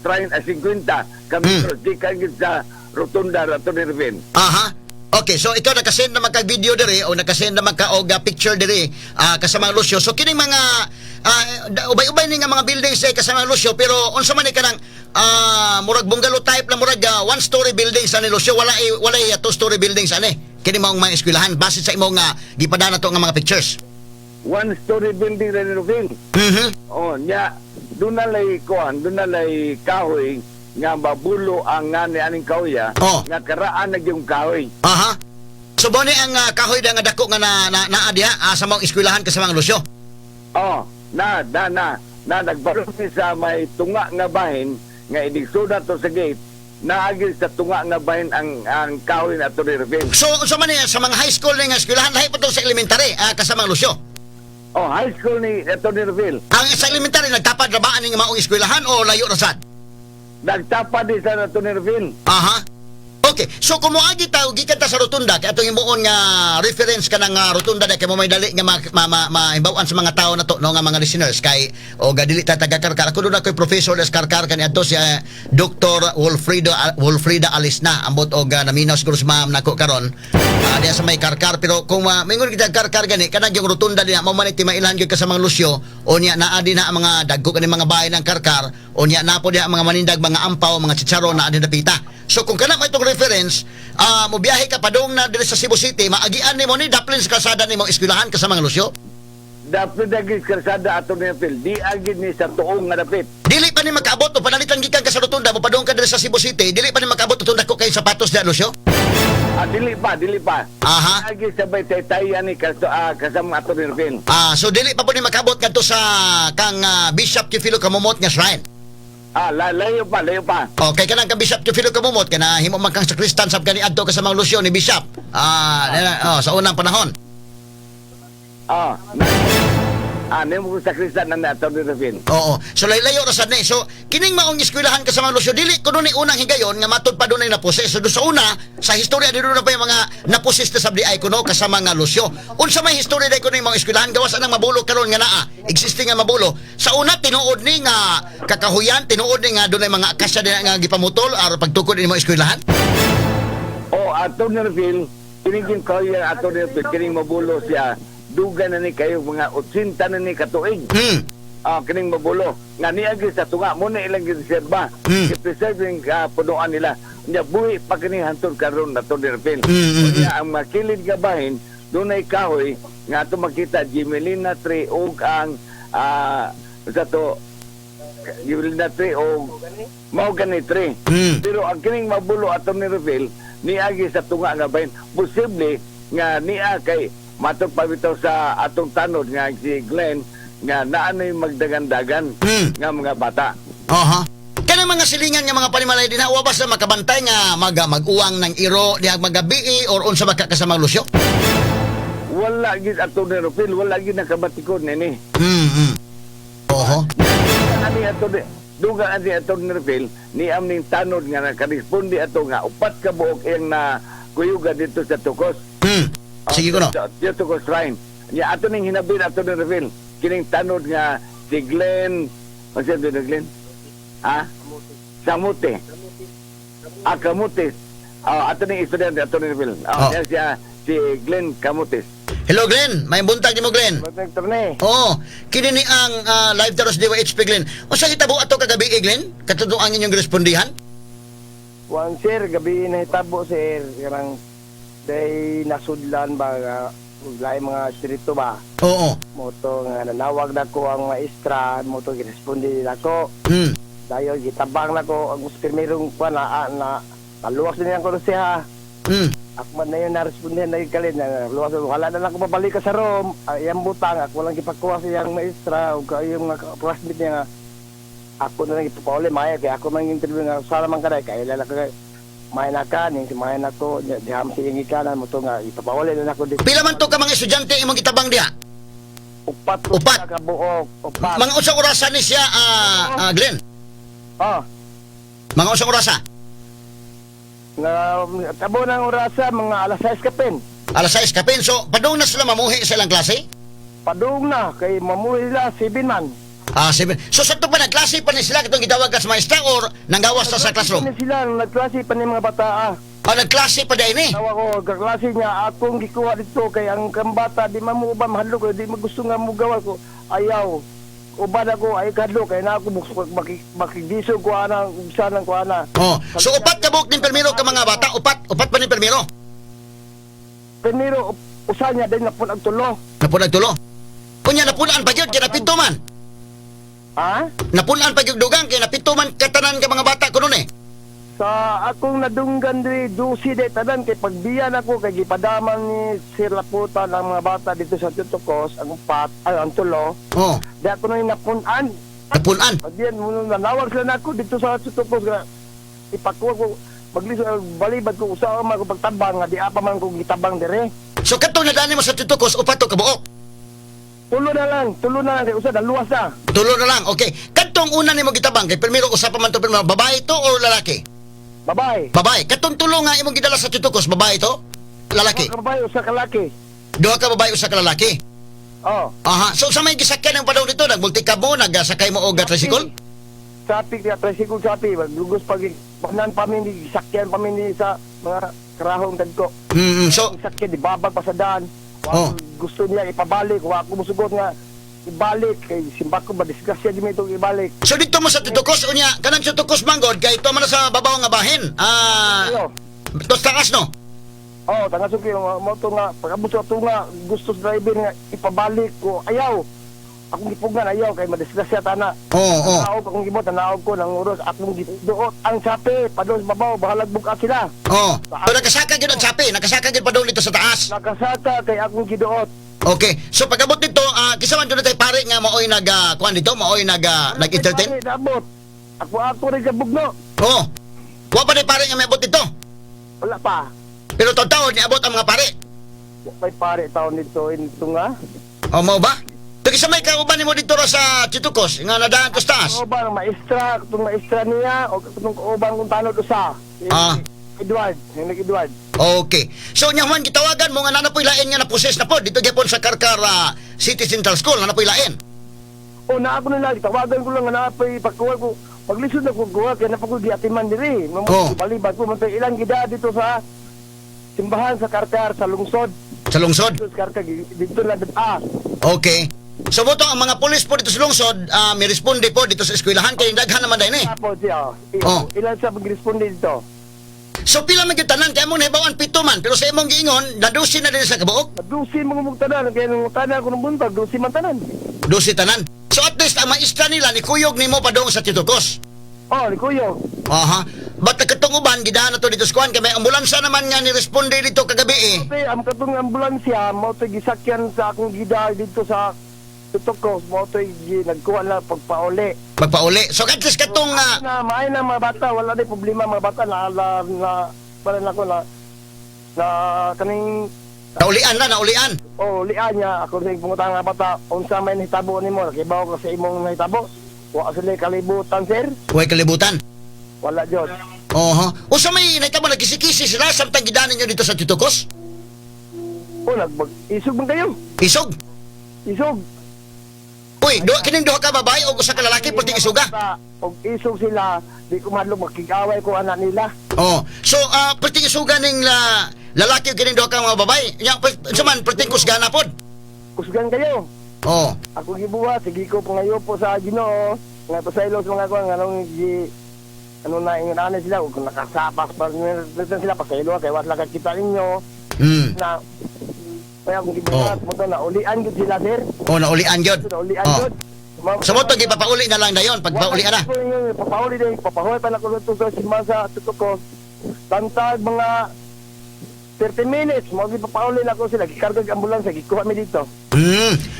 30 a 50 kami di kagid sa rotunda ato ni Rufin. Okay, so ikaw nakasend na magka-video diri o nakasend na magka-og picture diri kasama Lucio. So kining mga ubay-ubay ni nga mga buildings kasama Lucio pero unsa man ni kanang murag bungalow type na murag one-story buildings ani Lucio wala two-story buildings ani. Kini maong mga eskwelahan base sa imong gipadana to nga mga pictures. One-story building rin ni Rufin. Nya doon na lay kahoy nga mabulo ang ngani aning kahoy nga karaan na yung kahoy. So boni ang kahoy da nga dako nga naa diha sa mga eskwelahan kasama Lucio. Nagbalot sa may tunga nga bahin nga idigsuda to sa gate naagil sa tunga nga bahin ang kahoy na to ni Rufin. So sa mga high school nga eskwelahan lahi pa to sa elementary kasama Lucio. High school ni Tony Reville. Ang sa elementary nagtapad na ba aning maong eskwelahan o layo ra sad? Nagtapad din sa Tony Reville. Okay, so kung moagi ta gikan ta sa rotunda kay atong imuon nga reference ka ng rotunda na kay mo may dali nga mahibawan sa mga tao na to no nga mga listeners kay o dili ta taga-Karkar. Ako doon ako'y professor des Karkar kaniadto si Dr. Wolfrida Alisna ambot og naminaw siguro sa ma'am nako karon diya sa may Karkar, pero kung mingon kita Karkar gani kanang yung rotunda diha mo man timailan gyud ka sa mga lusyo o niya naa din na ang mga dagko kani mga bahay ng Karkar o niya na po diha mga manindag mga ampaw mga chicharon na adin napita. So kung kana mo itong reference, mo biyahe ka padung na diri sa Cebu City, maagian nimo ni daplin sa kalsada nimo eskwelahan ka sa mga lusyo. Dapat agis karsada ato ni Phil. Di agid ni sa tuong nga dapit. Dili pa ni makaabot o panalitan gikan ka sa rotunda mo padung ka diri sa Cebu City, dili pa ni makaabot utong dako kay sapatos diha lusyo. Dili pa. Aha. Agis sabay tay-tayan ni kasama ato ni Phil. So dili pa po ni makaabot kadto sa kang Bishop Teofilo Kamumot nga shrine. Layo pa. Okay, kanang ka Bishop Teofilo Kamumot kana himo man kang sakristan sab kani adto ka sa mga lusyo ni Bishop. Sa unang panahon. Nemo ko sa kristan na ato ni Phil. Oo. So laylayo ra sad ni. So kining maong eskwelahan ka sa mga lusyo dili kuno ni unang higayon nga matud pa dunay naposes. So do sa una sa historya dito na pa yung mga naposes sa sabdi ay kuno kasama nga lusyo. Unsa may historya day kuno yung mga eskwelahan gawas anang mabulo karon nga naa existing nga mabulo. Sa una tinuod ni nga kakahuyan, tinuod ni nga dunay mga akasya din nga gipamutol aron pagtukod ni mga eskwelahan. Ato ni Phil, kining kahuyan ato ni Phil kining mabulo siya. Duga na ni kayo mga 80 na ni katuig. Kining mabulo. Nga niya sa tunga mo na ilang giserba. I-preserving punuan nila. Nya buhi pa kining hantod karon na to Phil. Kaya ang makilid nga bahin, doon ay kahoy nga ito makita Gimelina tree o ang sa to Gimelina tree o mahogany tree. Pero ang kining mabulo ato ni Phil, niagi sa tunga nga bahin. Posible nga niya kay matod pa bitaw sa atong tanod nga si Glenn nga naanoy magdagan-dagan nga mga bata. Kanang mga silingan nga mga panimalay din wa ba sa makabantay nga mag-uwang ng iro diha magabi or unsa ba ka sa mga lusyo? Wala gid ato ni Phil, wala gid nakabatikon nini. Ani ato duga ani ato ni Phil, ni amning tanod nga nakaresponde ato nga upat ka buok iyang na kuyuga dito sa Tukos. Sige ko no. Dito ko shrine. Ya ato ning hinabin ato ni Reveal. Kining tanod nga si Glenn. Ano siya ni Glenn? Samute. Kamutis. Ato ning estudyante ato ni Reveal. Siya si Glenn Kamutis. Hello Glenn, may buntag ni mo Glenn. Buntag turne. Kini ni ang live taros DYHP Glenn. Unsa hitabo ato kagabi Glenn? Katudo ang inyong respondihan? Wan sir, gabi na hitabo sir. Karang day nasudlan ba lain mga espiritu ba? Oo. Moto nga nanawag nako ang maestra, moto giresponde nako. Dayon gitabang nako ang primerong na taluwas din ako siya. Ako man na yun na-responde na ikalin na luwas wala na lang ko mabalik sa room. Ayang butang ako lang gipakuha siyang maestra o yung classmate niya nga ako na lang ipapauli maya kaya ako man interview nga sana man kanay kaya lala ka may nakanin, si may nako, diham si ingi kanan mo to nga, ipapawala na ako dito. Pila man to ka mga estudyante imong gitabang diha? Upat. Ka buok, upat. Mga unsang orasan ni siya, Glenn? Mga unsang orasa? Tabo ng orasa, mga alas 6 kapin. Alas 6 kapin, so padung na sila mamuhi sa ilang klase? Padung na, kay mamuhi nila 7 man. 7. So sa ito pa nagklase pa ni sila katong gitawag ka sa maestra or nanggawas na sa classroom? Nagklase pa ni mga bata nagklase pa din eh? Tawa ko, kaklase niya, akong gikuha dito kay ang kambata, di mamuuba mahalo ko, di magusto nga mo gawa ko, ayaw. Uban ako, ay kadlo, kaya na ako makigiso ko ana, usanan ko ana. So upat ka buok ng permiro ka mga bata? Upat pa ni permiro? Permiro, usa niya din napunag tulo. Napunag tulo? Kunya napunan pa yun, kaya napito man? Napunan pag yung dugang kaya napito man katanan ka mga bata ko nun eh. Sa akong nadunggan di dusi de tanan kay pagbiyan ako kay gipadaman ni Sir Laputa ng mga bata dito sa Tutukos ang ang tulo. Di ako na napunan. Diyan mo nanawag sila nako dito sa Tutukos nga ipakuha ko balibad ko usa man ko pagtabang nga di apa man ko gitabang dire. So katong nadani mo sa Tutukos upat to ka buok? Tulo na lang kay usa luwas na. Tulo na lang. Okay. Kadtong una nimo gitabang kay primero usa pa man to primero babae to or lalaki? Babae. Babae. Katong tulo nga imong gidala sa Chitukos, babae to? Lalaki. Babae, usa ka laki. Duha ka babae, usa ka lalaki. Oh. Aha. So sa may gisakyan ng padong dito, nagmultikab mo, nagsakay mo og tricycle? Sapi kaya tricycle sapi, lugos pag panan pamini sakyan pamini sa mga karahong tagko. So sakyan di babag pa sa daan. Oh. Gusto niya ipabalik, wa ako musugot nga ibalik kay simba ko ba disgrasya di mo itong ibalik. So dito mo sa Chitukos unya, kanang Chitukos manggod kay ito man sa babaw nga bahin. Tos takas no. Oh, tanga suki mo to nga pagabot sa to nga gusto sa driver nga ipabalik ko. Ayaw. Akong gipugan ayaw kay madisgrasya tana. Oo. Tanaog akong gibot, tanaog ko nang uros akong giduot ang sapi padung sa babaw bahalag buka sila. Oh. So nakasaka gyud ang sapi, nakasaka gyud padung dito sa taas. Nakasaka kay akong giduot. Okay. So pagabot dito, kisa man doon tay pare nga maoy kuan dito, maoy nag-entertain. Abot. Ako rin sa bugno. Oh. Wa pa ni pare nga maabot dito. Wala pa. Pero taon ni abot ang mga pare. May pare taon dito ito nga. Oh, mao ba? Tagi sa may kauban nimo dito ra sa Chitukos, nga nadaan to sa taas. Kauban maestra, itong maestra niya o itong kauban kung tanod usa. Edward, yung Edward. Okay. So nya man gitawagan mo nga nanapoy lain nga na-process na po dito gyapon sa Karkar City Central School, nanapoy lain. O na ako nila tawagan ko lang nga napoy pagkuha ko. Paglisod na ko guha kay napagod di atiman diri. Balibad ko man ilang gida dito sa simbahan sa Karkar sa lungsod. Sa lungsod? Sa Karkar dito lang Okay. So boto ang mga pulis po dito sa lungsod, may responde po dito sa eskwelahan kay daghan naman din eh. Apo siya. Ilan siya mag-responde dito? So pila man gyud tanan kay mo nahibawan 7 man pero sa imong giingon nadusi na din sa kabuok. Nadusi mga mugtanan kay nung tanan ko nung buntag dusi man tanan. Dusi tanan. So at least ang maestra nila ni kuyog nimo padung sa Chitukos. Oh, ni kuyog. Aha. Ba't nagkatunguban gidaan na to dito sa kuan kay may ambulansya naman nga ni responde dito kagabi eh. Okay, ang katong ambulansya mo to gisakyan sa akong gida dito sa Chitukos mo to nagkuha na pagpauli. So at least katong may na mga bata wala na problema mga bata na para na ko na kaning naulian. Oh, ulian niya ako sa pungutang nga bata unsa may nahitabo nimo kibaw ka sa imong nahitabo. Wa sila kalibutan sir. Way kalibutan. Wala jud. Oho. Usa may nahitabo nagkisi-kisi sila samtang gidaan ninyo dito sa Chitukos? Oh, isog man kayo. Isog. Uy, kining duha ka babae o usa ka lalaki pulting isuga? Og isog sila, di ko madlo makikaway ko anak nila. Oh, so pulting isuga ning lalaki kining duha ka mga babae. Nya man pulting kusgana pod. Kusgan kayo. Oh. Ako gibuhat, sige ko pangayo po sa Ginoo. Nga pasaylo sa mga kuan nganong na ingana sila ug nakasapas pa sila pasaylo kay wala ka kita ninyo. Na kaya kung gibuhat mo to na ulian gid sila sir. Oh, naulian gyud. Sa moto gipapauli na lang dayon pag paulian na. Papauli din, papahoy pa na ko dito sa simbahan sa Chitukos. Tantag mga 30 minutes mo gipapauli na ko sila gikarga ang ambulansya gikuha mi dito.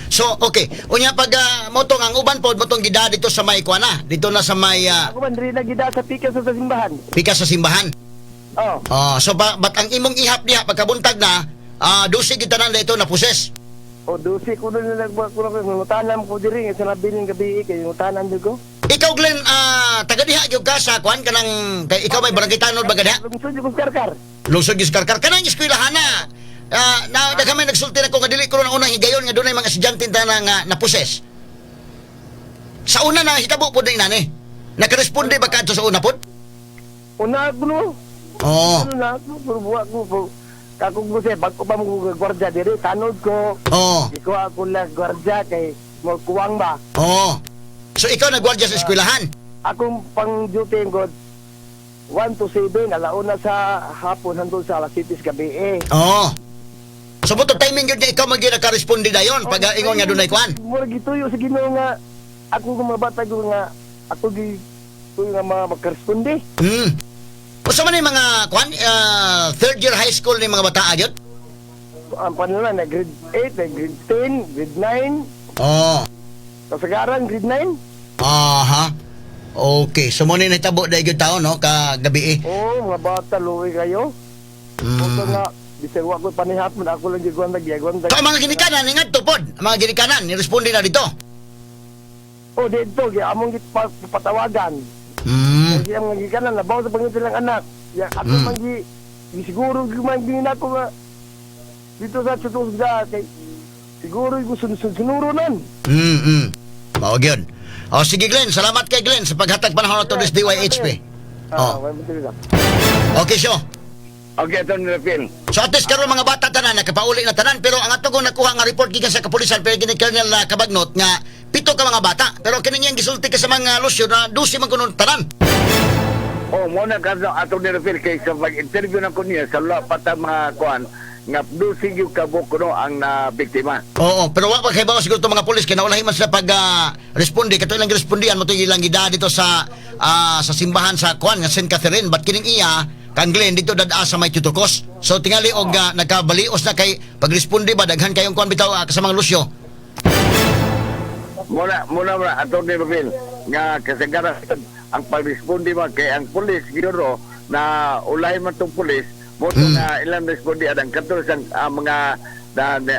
So okay, unya pag motong ang uban pod motong gida dito sa may kuana, dito na sa may ako man diri na gida sa pikas sa simbahan. Pikas sa simbahan. Oh. So ba't ang imong ihap diha pagkabuntag na dusi kita nang dito na poses. Dusi ko na nagbuhat ko na ngutanan ko diri sa nabiling gabi kay ngutanan ko. Ikaw Glenn, taga diha gyud ka sa kuan kanang kay ikaw may barangay tanod ba diha? Lungsod gyud Karkar. Lungsod gyud Karkar kanang eskwelahan na. Na kami nagsulti na ko nga dili ko na unang higayon nga dunay mga estudyante nga naposes. Sa una na hitabo pod ni nani. Nakaresponde ba kadto sa una pod? Una kuno. Oh. Una buhat ko. Kakong ko siya, bago pa mo gwardya diri, tanod ko. Ikaw ako lang gwardya kay mo kuwang ba. So ikaw nagwardya sa eskwelahan? Akong pang-duty ko 1 to 7, alauna sa hapon hangtod sa alas 7 gabi So buto timing yun niya ikaw naka-responde na yun pag ingon nga dunay kuan? Mura gituyo sa Ginoo nga ako mga bata ko nga ako gituyo nga magka-responde. Usa man yung mga kuan third year high school ni mga bata agyod? Ang panula na grade 8, grade 10, grade 9. Kasagaran grade 9. Aha. Okay, so mo ni nahitabo dahil yung taon, no? Kagabi mga bata, luwi kayo. Kung nga, bisirwa ko panihapon, ako lang giguan So, ang mga ginikanan, ingat to, pod. Ang mga ginikanan, niresponde na dito. Dito, among patawagan. Kasi ang mga ginikanan, nabaw sa pangit silang anak. Ya ato man siguro gumagin ako nga dito sa Chutosga kay siguro gusto sunurunan. Mao gyud. O sige Glenn, salamat kay Glenn sa paghatag panahon to this DYHP. Okay, so. Okay, Atty. Rafael. So at least karon mga bata tanan nakapauli na tanan pero ang ato kung nakuha nga report gikan sa kapulisan pero gini Colonel Kabagnot nga 7 ka mga bata pero kini niyang gisulti ka sa mga Lucio na 12 man kuno tanan. Muna ka sa Atty. Rafael kay sa pag-interview na ko niya sa wala pa ta mga kuan nga dusig yung kabuk no ang biktima. Oo, pero wa pa kay bawas siguro to mga pulis kay naulahi man sila pag responde kato ilang respondian mo to ilang gida dito sa simbahan sa kuan nga St. Catherine but kining iya kang Glenn dito dadaa sa may Tutukos. So tingali og nagkabalios na kay pagresponde ba daghan kayong kuan bitaw kasamang Lucio. Muna Atty. Rafael nga kasagaran ang pagresponde man kay ang pulis giro na ulay man tong pulis mo na ilang responde adang katul sang mga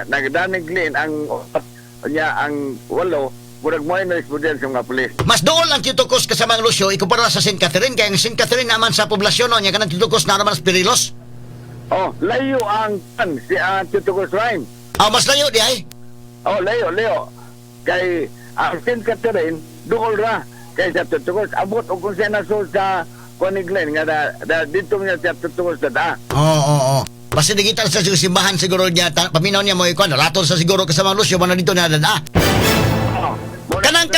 nagdanig Glenn ang walo murag mo na responde sa mga pulis. Mas dool ang Tutukos kasamang Lucio ikumpara sa St. Catherine kay ang St. Catherine naman sa poblasyon nya kanang Tutukos na naman Pirilos. Layo ang si Tutukos Rhyme. Mas layo di ay. Layo. Kay ang St. Catherine duol ra kay sa Tutukos abot og kung siya naso sa kuan ni Glenn nga dito niya sa Tutukos data. Oo. Basta digital sa simbahan siguro niya paminaw niya mo ikuan raton sa siguro kasamang Lucio man dito na dada. Kanang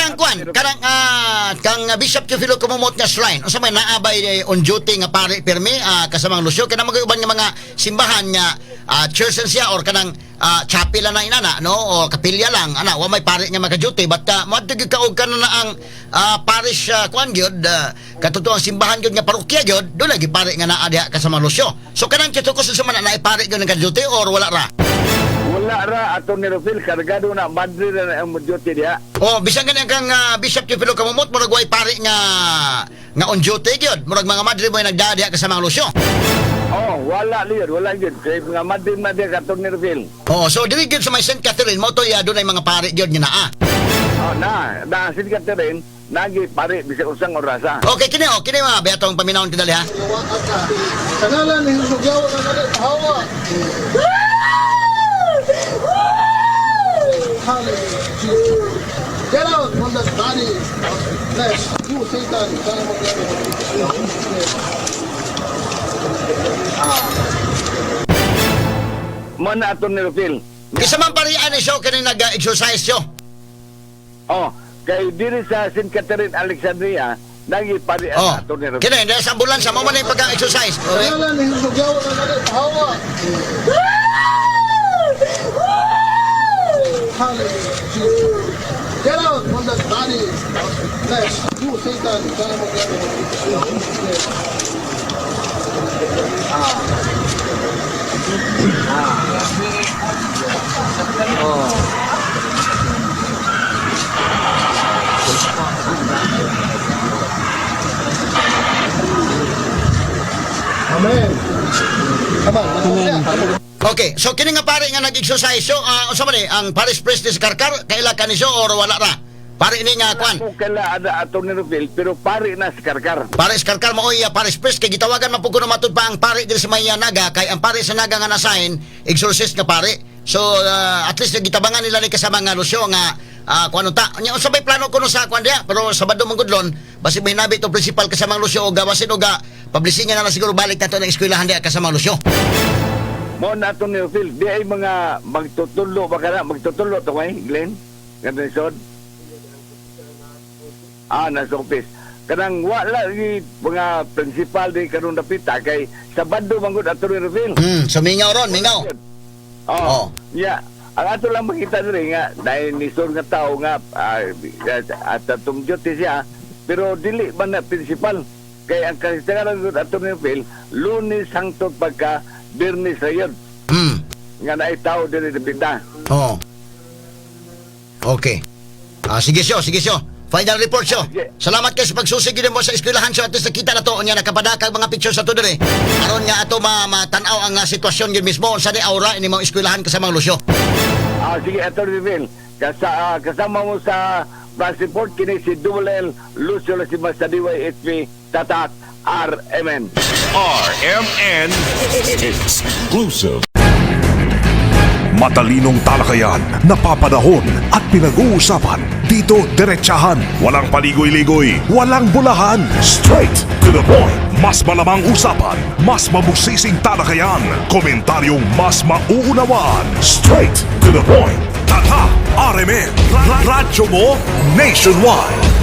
kang Bishop Teofilo kumumot nga shrine unsa may naabay on duty nga pare pirmi kasamang Lucio kanang mag-uban nga mga simbahan nga church siya or kanang chapel na inana no o kapilya lang ana wa may pare nga maka-duty but moadto gyud kaog kanana ang parish kuan gyud katuto ang simbahan gyud nga parokya gyud do lagi pare nga naa diha kasamang Lucio. So kanang Tutukos sa man na pare gyud nga duty or wala ra? Wala ra Atty. Rafael kargado na madre na ang duty diha. Bisan ganyan kang Bishop Teofilo kamumot murag way pare nga on duty gyud murag mga madre mo nagdadiha kasamang Lucio. Wala gyud kay mga madre Atty. Rafael. So dili gyud sa may St. Catherine mo to dunay mga pare gyud nga naa. Na St. Catherine nagi pare bisag usang orasa. Okay kini mga betong paminawon tinali ha. Kanalan ni sugyaw na nalit hawa. Hallelujah. Get out from the body of flesh. You Satan, son of the devil. Mana Atty. Rafael. Kisa man parian ni siya kini nag-exercise siya. Kay diri sa St. Catherine Alexandria nagi parian Atty. Rafael. Kini dahil sa ambulansya mo man yung pag-exercise. Kanalan ni sugyaw na nalit hawa. Hallelujah. Get out from the body of flesh. You Satan, son of the devil. Amen. Okay, so kini nga pare nga nag-exercise so unsa man ang parish priest sa Karkar kaila kanisyo or wala ra? Pare ini nga kwan. Kaila ada Atty. Rafael pero pare na sa Karkar. Pare sa Karkar mo parish priest kay gitawagan man pug kuno matud pa ang pare diri sa may Naga kay ang pare sa Naga nga na-assign exorcist nga pare. So at least gitabangan nila ni kasama nga Lucio nga kuan unta. Nya unsa bay plano kuno sa kwan dia pero Sabado manggudlon basi may nabi to principal kasama Lucio og gawasin og publishing na siguro balik nato ng eskwelahan dia kasama Lucio. Mo na Atty. Rafael di ay mga magtutulo ba kana magtutulo to kay Glenn kanang sod nasa office kanang wala ni mga principal di karon dapita kay Sabado manggod Atty. Rafael so mingaw ron mingaw ang ato lang makita diri nga dahil nisor nga tao nga at tumjote siya pero dili man na principal kay ang kasagaran ng Atty. Rafael Lunes hangtod pagka Birnis Rayod. Nga na itaw din dipita. Okay. Sige siyo. Final report siyo. Salamat kayo sa pagsusig mo sa eskwelahan siyo at least nakita na to. Unya nakapadakag mga pictures sa to dire. Aron nga ato matanaw ang sitwasyon yun mismo. Unsa ni aura ini mga eskwelahan kasama Lucio. Sige Atty. Rafael. Kasama mo sa press report kini si Double L Lucio Lasimas sa DYHP Tatak RMN. RMN Exclusive. Matalinong talakayan, napapanahon at pinag-uusapan. Dito diretsahan, walang paligoy-ligoy, walang bulahan. Straight to the point. Mas malamang usapan, mas mabusising talakayan, komentaryong mas mauunawaan. Straight to the point. Tata RMN, radyo mo nationwide.